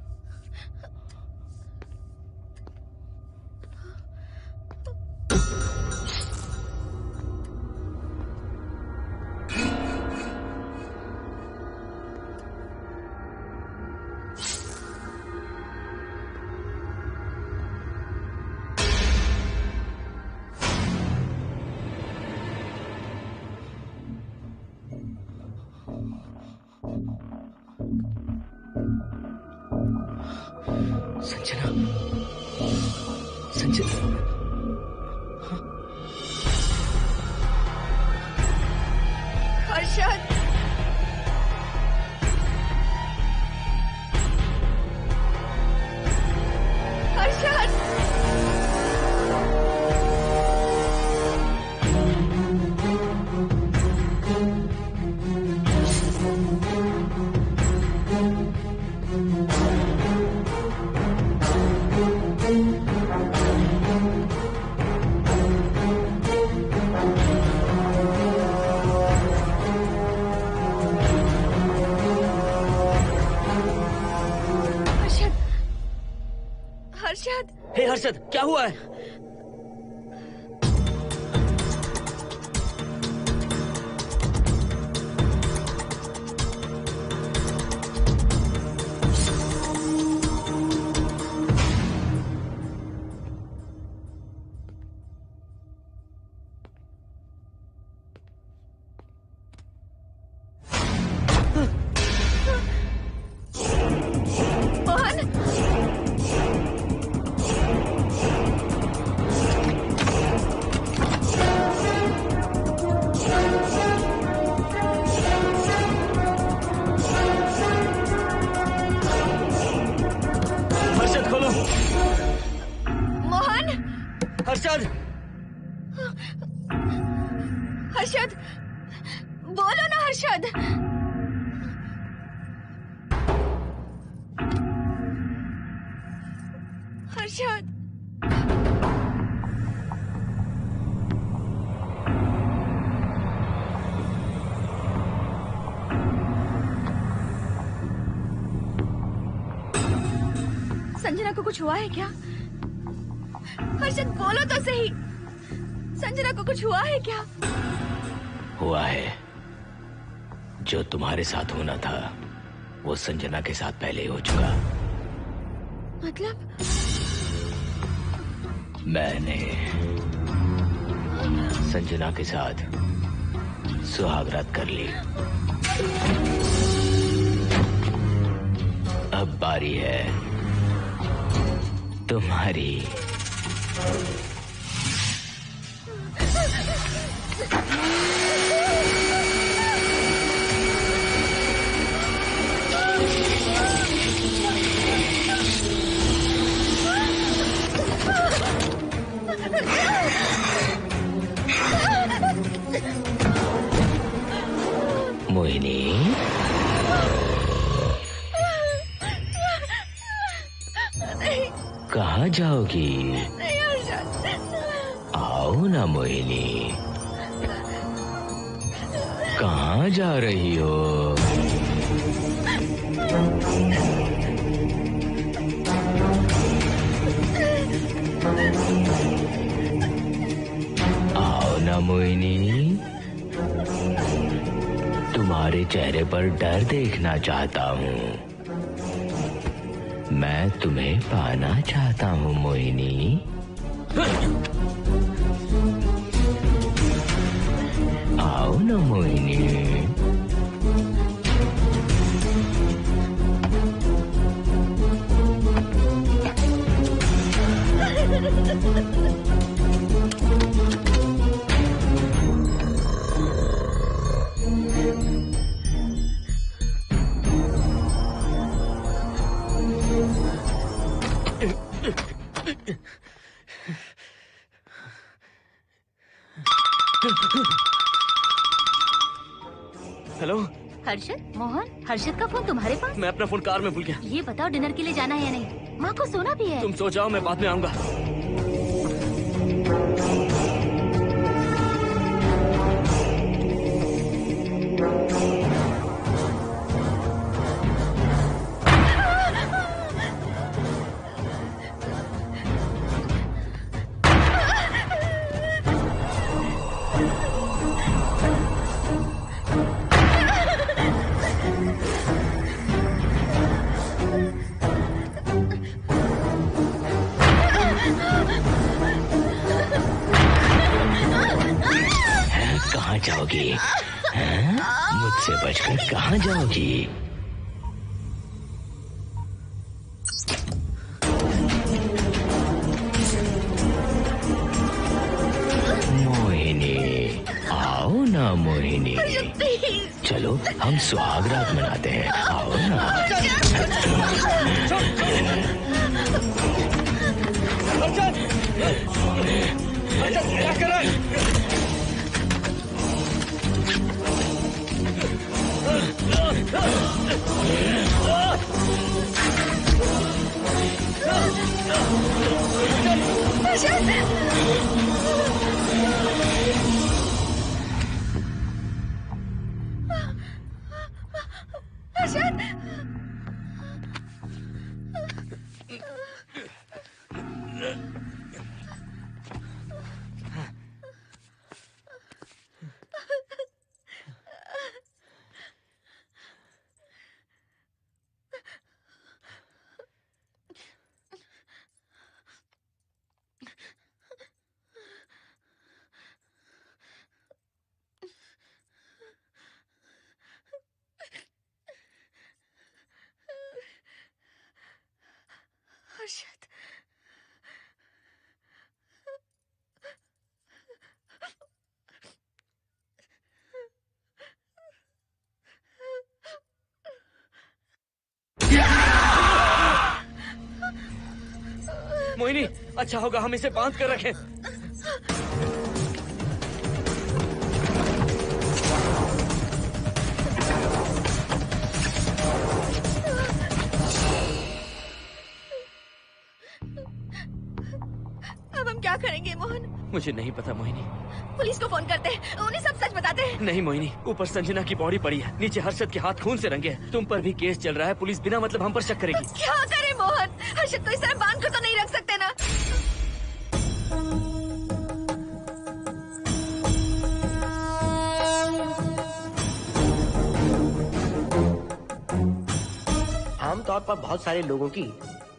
संजना, संजना, हर्षद, हर्षद, हर्षद, हे हर्षद, क्या हुआ है? मोहन, हर्षद खोलो। मोहन, हर्षद, हर्षद, बोलो ना हर्षद। हर्षद, संजना को कुछ हुआ है क्या? हर्षद, बोलो तो सही। संजना को कुछ हुआ है क्या? हुआ है। जो तुम्हारे साथ होना था वो संजना के साथ पहले ही हो चुका। मतलब? मैंने संजना के साथ सुहागरात कर ली। अब बारी है तुम्हारी। मोहिनी, कहाँ जाओगी? आओ ना मोहिनी, कहाँ जा रही हो? आओ ना मोहिनी, तुम्हारे चेहरे पर डर देखना चाहता हूँ। मैं तुम्हें पाना चाहता हूँ मोहिनी। आओ ना मोहिनी। हेलो हर्षद, मोहन, हर्षद का फोन तुम्हारे पास? मैं अपना फोन कार में भूल गया। ये बताओ डिनर के लिए जाना है या नहीं? माँ को सोना भी है। तुम सो जाओ, मैं बाद में आऊंगा। कहाँ जाओगी? मुझसे बचकर कहाँ जाओगी? मोहिनी, आओ ना मोहिनी। चलो हम सुहागरात मनाते हैं, आओ ना। क्या कर रहा है? हर्षद, मोहिनी, अच्छा होगा हम इसे बांध कर रखें। अब हम क्या करेंगे मोहन? मुझे नहीं पता मोहिनी। पुलिस को फोन करते हैं, उन्हें सब सच बताते हैं। नहीं मोहिनी, ऊपर संजना की बॉडी पड़ी है, नीचे हर्षद के हाथ खून से रंगे हैं। तुम पर भी केस चल रहा है, पुलिस बिना मतलब हम पर शक करेगी। क्या करे मोहन? हर्षद को इस तरह बांध कर तो नहीं रख सकते ना। आमतौर पर बहुत सारे लोगों की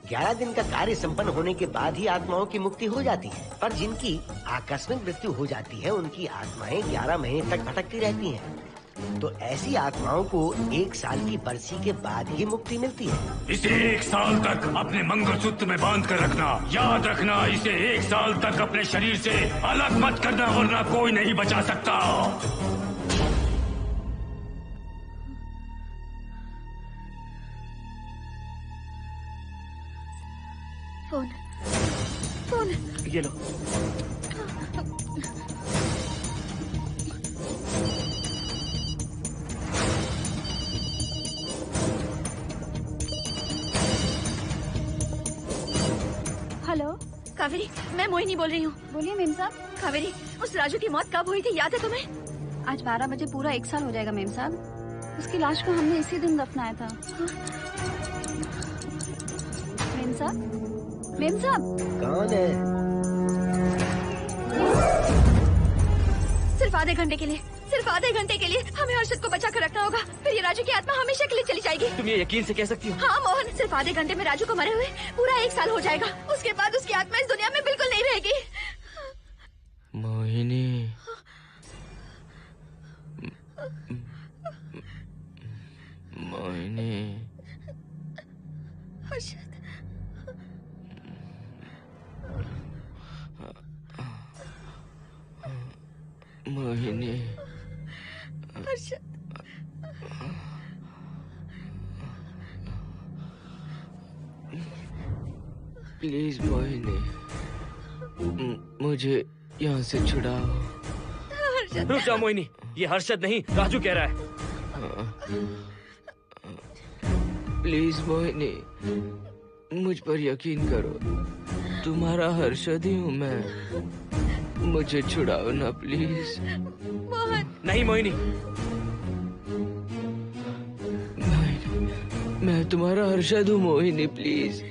11 दिन का कार्य संपन्न होने के बाद ही आत्माओं की मुक्ति हो जाती है, पर जिनकी आकस्मिक मृत्यु हो जाती है उनकी आत्माएं 11 महीने तक भटकती रहती हैं। तो ऐसी आत्माओं को 1 साल की बरसी के बाद ही मुक्ति मिलती है। इसे 1 साल तक अपने मंगलसूत्र में बांध कर रखना। याद रखना, इसे 1 साल तक अपने शरीर से अलग मत करना, वरना कोई नहीं बचा सकता। फोन ये लो। हेलो कावेरी, मैं मोहिनी बोल रही हूँ। बोलिए मेम साहब। कावेरी, उस राजू की मौत कब हुई थी, याद है तुम्हें? आज 12 बजे पूरा 1 साल हो जाएगा मेम साहब। उसकी लाश को हमने इसी दिन दफनाया था। मेम साहब, मेम साहब। कौन है? सिर्फ आधे घंटे के लिए, सिर्फ आधे घंटे के लिए हमें हर्षद को बचा कर रखना होगा। फिर ये राजू की आत्मा हमेशा के लिए चली जाएगी। तुम ये यकीन से कह सकती हो? हाँ मोहन, सिर्फ आधे घंटे में राजू को मरे हुए पूरा 1 साल हो जाएगा। उसके बाद उसकी आत्मा इस दुनिया में बिल्कुल नहीं रहेगी। मोहिनी, मोहिनी, हर्षद, मोहिनी, हर्षद, प्लीज मोहिनी, मुझे यहाँ से छुड़ाओ। हर्षद। रुक जाओ मोहिनी, ये हर्षद नहीं राजू कह रहा है। प्लीज मोहिनी, मुझ पर यकीन करो, तुम्हारा हर्षद ही हूँ मैं। मुझे छुड़ाओ ना प्लीज। मोहन। नहीं मोहिनी, मैं तुम्हारा हर्षद हूँ मोहिनी, प्लीज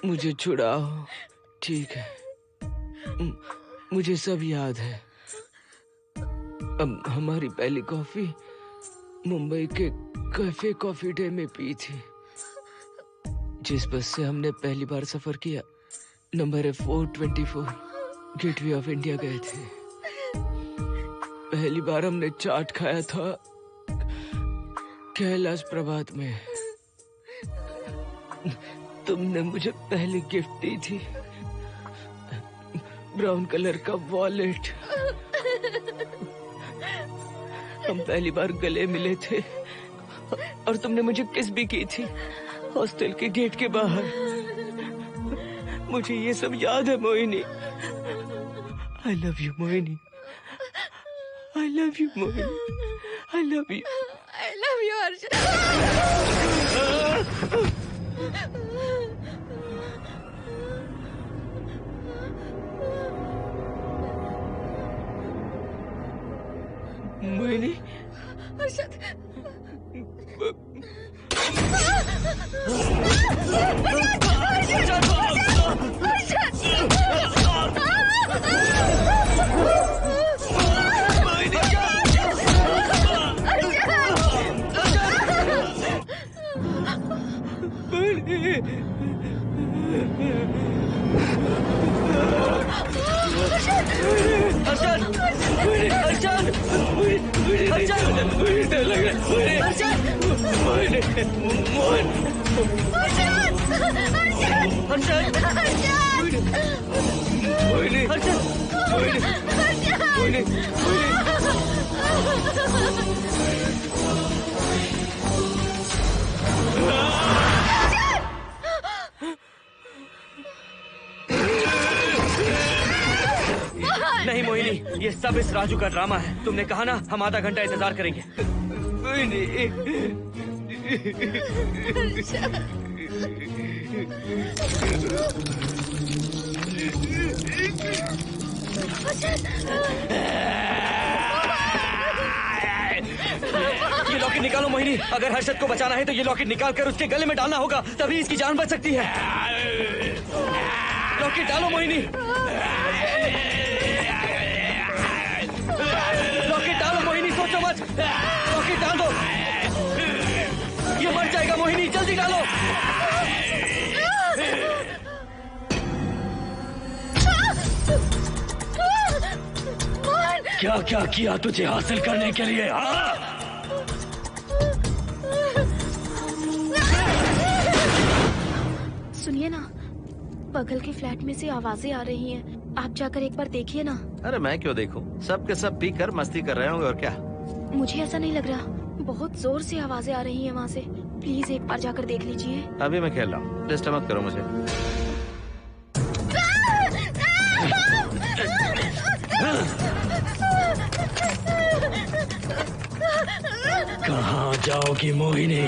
मुझे छुड़ाओ। ठीक है, मुझे सब याद है। अब हमारी पहली कॉफी मुंबई के कैफे कॉफी डे में पी थी। जिस बस से हमने पहली बार सफर किया, नंबर है 424, गेटवे ऑफ इंडिया गए थे। पहली बार हमने चाट खाया था कैलाश प्रभात में। तुमने मुझे पहली गिफ्ट दी थी, ब्राउन कलर का वॉलेट। हम पहली बार गले मिले थे और तुमने मुझे किस भी की थी हॉस्टल के गेट के बाहर। मुझे ये सब याद है Mohini. I love you Mohini, I love you Mohini, I love you, I love you Harshad. Mohini, Harshad, नहीं मोहिनी, ये सब इस राजू का ड्रामा है। तुमने कहा ना हम आधा घंटा इंतजार करेंगे। ये लॉकेट निकालो मोहिनी। अगर हर्षद को बचाना है तो ये लॉकेट निकाल कर उसके गले में डालना होगा, तभी इसकी जान बच सकती है। लॉकेट डालो मोहिनी, लॉकेट डालो मोहिनी, सोचो मत। लॉकेट डाल दो, ये मर जाएगा मोहिनी। मोहिनी जल्दी डालो। क्या क्या किया तुझे हासिल करने के लिए? सुनिए ना, बगल के फ्लैट में से आवाजें आ रही हैं। आप जाकर एक बार देखिए ना। अरे मैं क्यों देखूं? सब के सब पी कर मस्ती कर रहे होंगे और क्या। मुझे ऐसा नहीं लग रहा, बहुत जोर से आवाजें आ रही हैं वहाँ से। प्लीज एक बार जाकर देख लीजिए। अभी मैं खेल रहा हूँ, डिस्टर्ब मत करो मुझे। कहाँ जाओगी मोहिनी?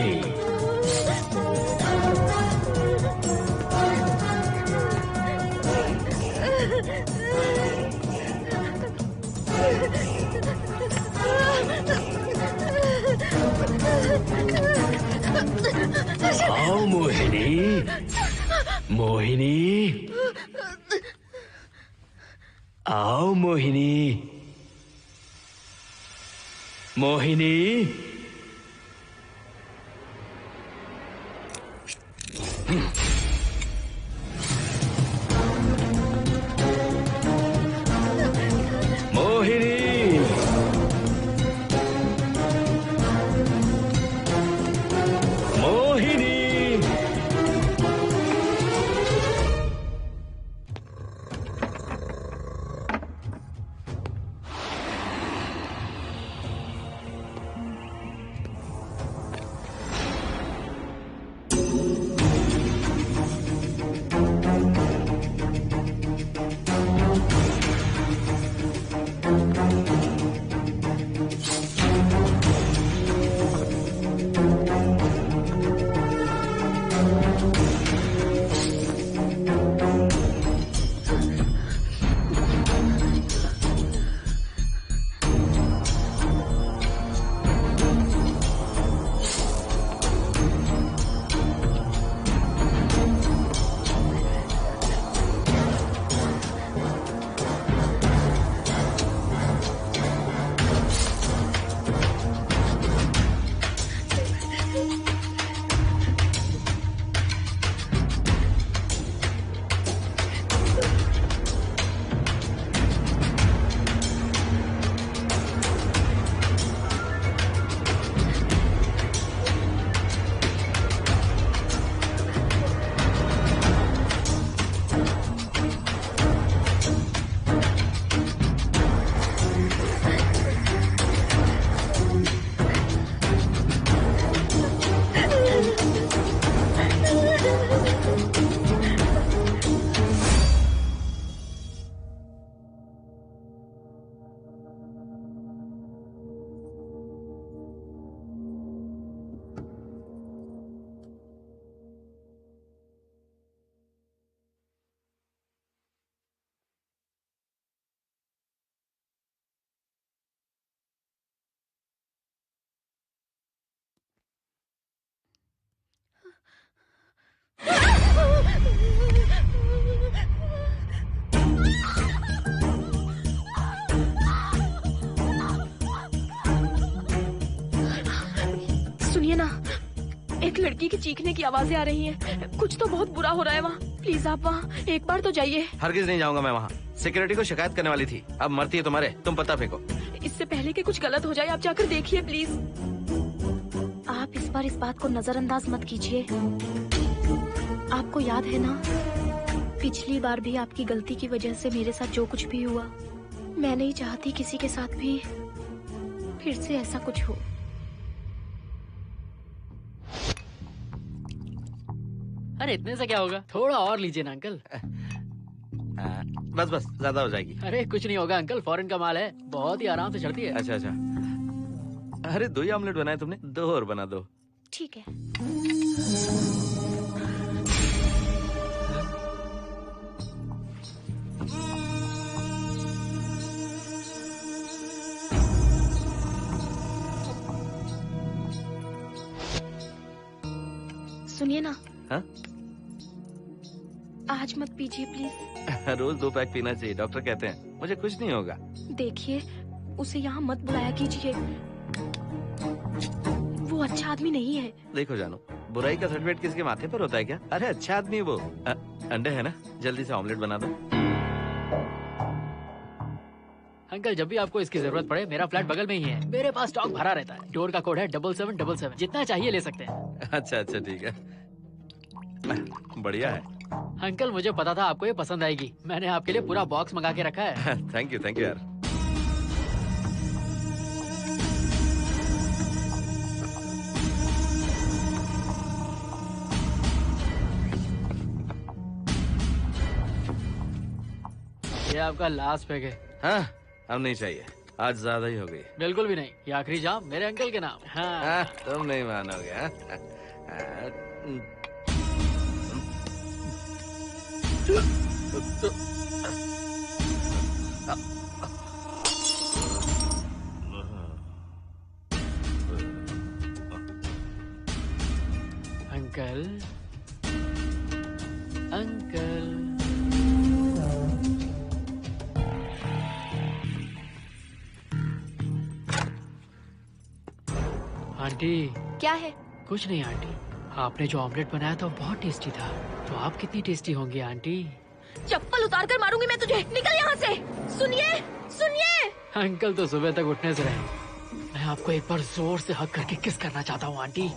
आओ मोहिनी, मोहिनी, आओ मोहिनी, मोहिनी। सुनिए ना, एक लड़की की चीखने की आवाजें आ रही हैं। कुछ तो बहुत बुरा हो रहा है वहाँ। प्लीज आप वहाँ एक बार तो जाइए। हरगिज नहीं जाऊंगा मैं वहाँ। सिक्योरिटी को शिकायत करने वाली थी, अब मरती है तुम्हारे, तुम पता फेंको। इससे पहले कि कुछ गलत हो जाए आप जाकर देखिए प्लीज। आप इस बार इस बात को नजरअंदाज मत कीजिए। आपको याद है ना, पिछली बार भी आपकी गलती की वजह से मेरे साथ जो कुछ भी हुआ, मैं नहीं चाहती किसी के साथ भी फिर से ऐसा कुछ हो। अरे इतने से क्या होगा, थोड़ा और लीजिए ना अंकल। बस बस, ज्यादा हो जाएगी। अरे कुछ नहीं होगा अंकल, फॉरेन का माल है, बहुत ही आराम से चढ़ती है। अच्छा अच्छा। अरे 2 ही ऑमलेट बनाए तुमने, 2 और बना दो। ठीक है। सुनिए ना। हाँ? आज मत पीजिए प्लीज। रोज 2 पैक पीना चाहिए, डॉक्टर कहते हैं। मुझे कुछ नहीं होगा। देखिए, उसे यहाँ मत बुलाया कीजिए। वो वो अच्छा आदमी नहीं है। देखो जानू, बुराई का सर्टिफिकेट किसके माथे पर होता है क्या? अरे अच्छा आदमी है वो। अंडे है ना, जल्दी से ऑमलेट बना दो। अंकल जब भी आपको इसकी जरूरत पड़े मेरा फ्लैट बगल में ही है, मेरे पास स्टॉक भरा रहता है। डोर का कोड है 7777, जितना चाहिए ले सकते हैं। अच्छा अच्छा ठीक है, बढ़िया है। अंकल मुझे पता था आपको ये पसंद आएगी, मैंने आपके लिए पूरा बॉक्स मंगा के रखा है। थैंक यू यार। ये आपका लास्ट पैक है। हाँ, अब नहीं चाहिए, आज ज्यादा ही हो गई। बिल्कुल भी नहीं, ये आखिरी जाम मेरे अंकल के नाम। हाँ। तुम नहीं मानोगे। Uncle uncle aunty. क्या है? कुछ नहीं आंटी, आपने जो ऑमलेट बनाया था बहुत टेस्टी था, तो आप कितनी टेस्टी होंगी आंटी। चप्पल उतार कर मारूंगी मैं तुझे, निकल यहाँ से। सुनिए सुनिए। अंकल तो सुबह तक उठने से रहे, मैं आपको एक बार जोर से हक करके किस करना चाहता हूँ आंटी।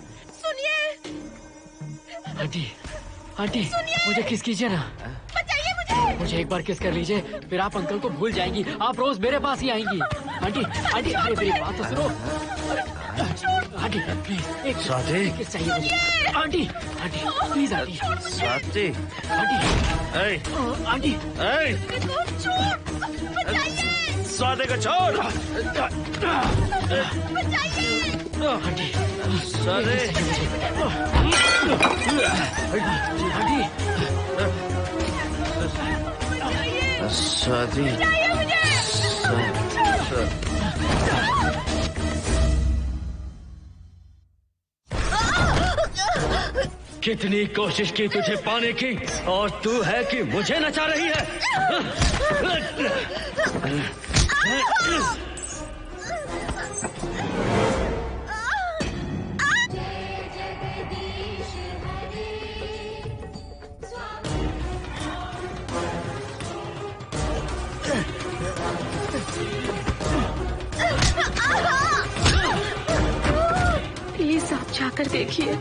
सुनिए आंटी, आंटी मुझे किस कीजिए ना, बचाइए मुझे एक बार किस कर लीजिए, फिर आप अंकल को भूल जाएंगी, आप रोज मेरे पास ही आएंगी। आंटी आंटी अरे मेरी बात तो सुनो। आंटी प्लीज एक किस चाहिए मुझे। Aunty aunty please aunty. Swati aunty Swati को छोड़। आंटी स्वाति स्वाति कितनी कोशिश की तुझे पाने की, और तू है कि मुझे नचा रही है। प्लीज आप जाकर देखिए।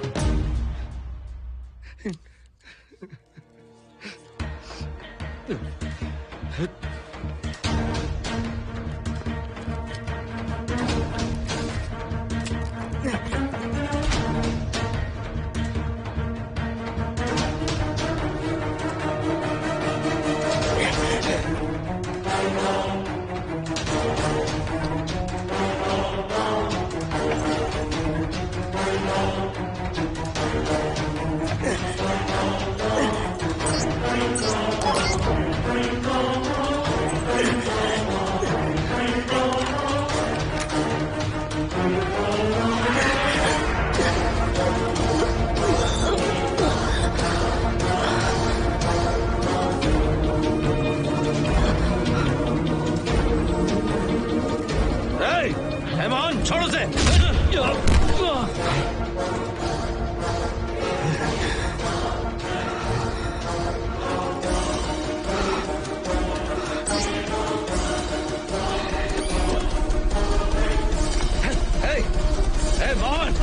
छोड़ो से। Hey, Mohan!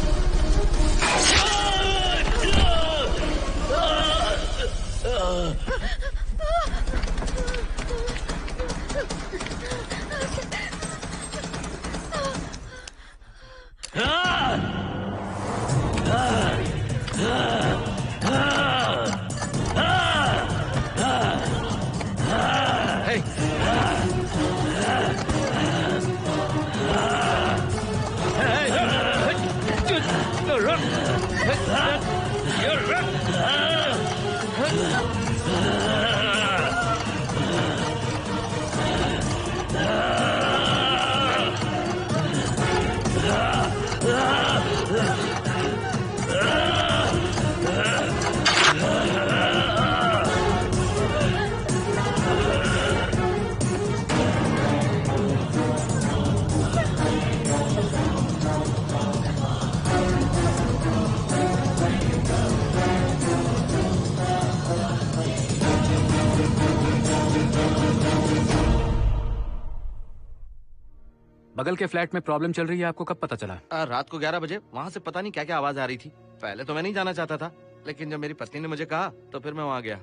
बगल के फ्लैट में प्रॉब्लम चल रही है, आपको कब पता चला? रात को 11 बजे वहाँ से पता नहीं क्या क्या आवाज आ रही थी। पहले तो मैं नहीं जाना चाहता था, लेकिन जब मेरी पत्नी ने मुझे कहा तो फिर मैं वहाँ गया।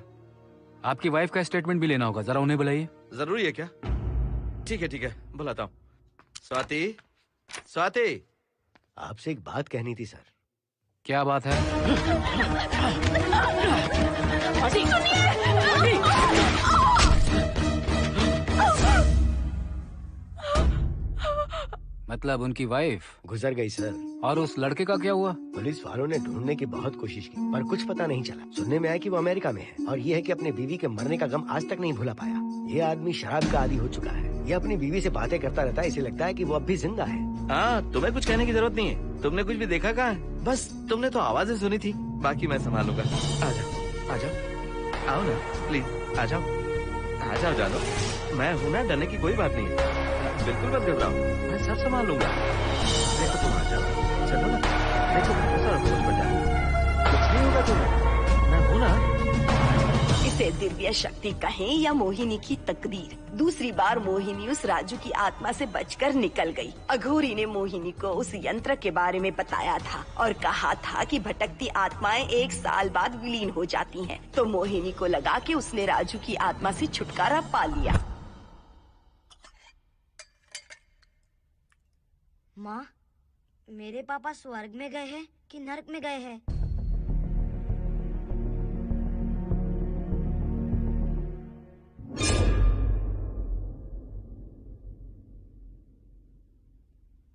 आपकी वाइफ का स्टेटमेंट भी लेना होगा, जरा उन्हें बुलाइए। जरूरी है क्या? ठीक है, बुलाता हूँ। स्वाति, स्वाति, आपसे एक बात कहनी थी सर। क्या बात है? मतलब उनकी वाइफ गुजर गई सर। और उस लड़के का क्या हुआ? पुलिस वालों ने ढूंढने की बहुत कोशिश की पर कुछ पता नहीं चला। सुनने में आया कि वो अमेरिका में है और ये है कि अपने बीवी के मरने का गम आज तक नहीं भुला पाया। ये आदमी शराब का आदी हो चुका है। ये अपनी बीवी से बातें करता रहता है, इसे लगता है कि वो अब भी जिंदा है। हाँ, तुम्हें कुछ कहने की जरूरत नहीं है। तुमने कुछ भी देखा कहाँ है? बस तुमने तो आवाजें सुनी थी, बाकी मैं संभालूंगा। आ जाओ, आओ ना प्लीज, आ जाओ जानो। मैं हूँ ना, डरने की कोई बात नहीं है। बिल्कुल मत घबराओ, मैं सब संभाल लूंगा। देखो तुम आ जाओ, चलो ना। देखो कुछ नहीं होगा तुम्हें, मैं हूँ ना। इसे दिव्य शक्ति कहें या मोहिनी की तकदीर, दूसरी बार मोहिनी उस राजू की आत्मा से बचकर निकल गई। अघोरी ने मोहिनी को उस यंत्र के बारे में बताया था और कहा था कि भटकती आत्माएं 1 साल बाद विलीन हो जाती हैं। तो मोहिनी को लगा कि उसने राजू की आत्मा से छुटकारा पा लिया। माँ, मेरे पापा स्वर्ग में गए हैं कि नरक में गए हैं?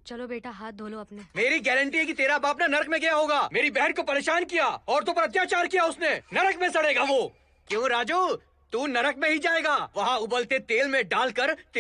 चलो बेटा, हाथ धो लो अपने। मेरी गारंटी है कि तेरा बाप ना नरक में गया होगा। मेरी बहन को परेशान किया, औरतों पर अत्याचार किया उसने। नरक में सड़ेगा वो। क्यों राजू, तू नरक में ही जाएगा। वहाँ उबलते तेल में डालकर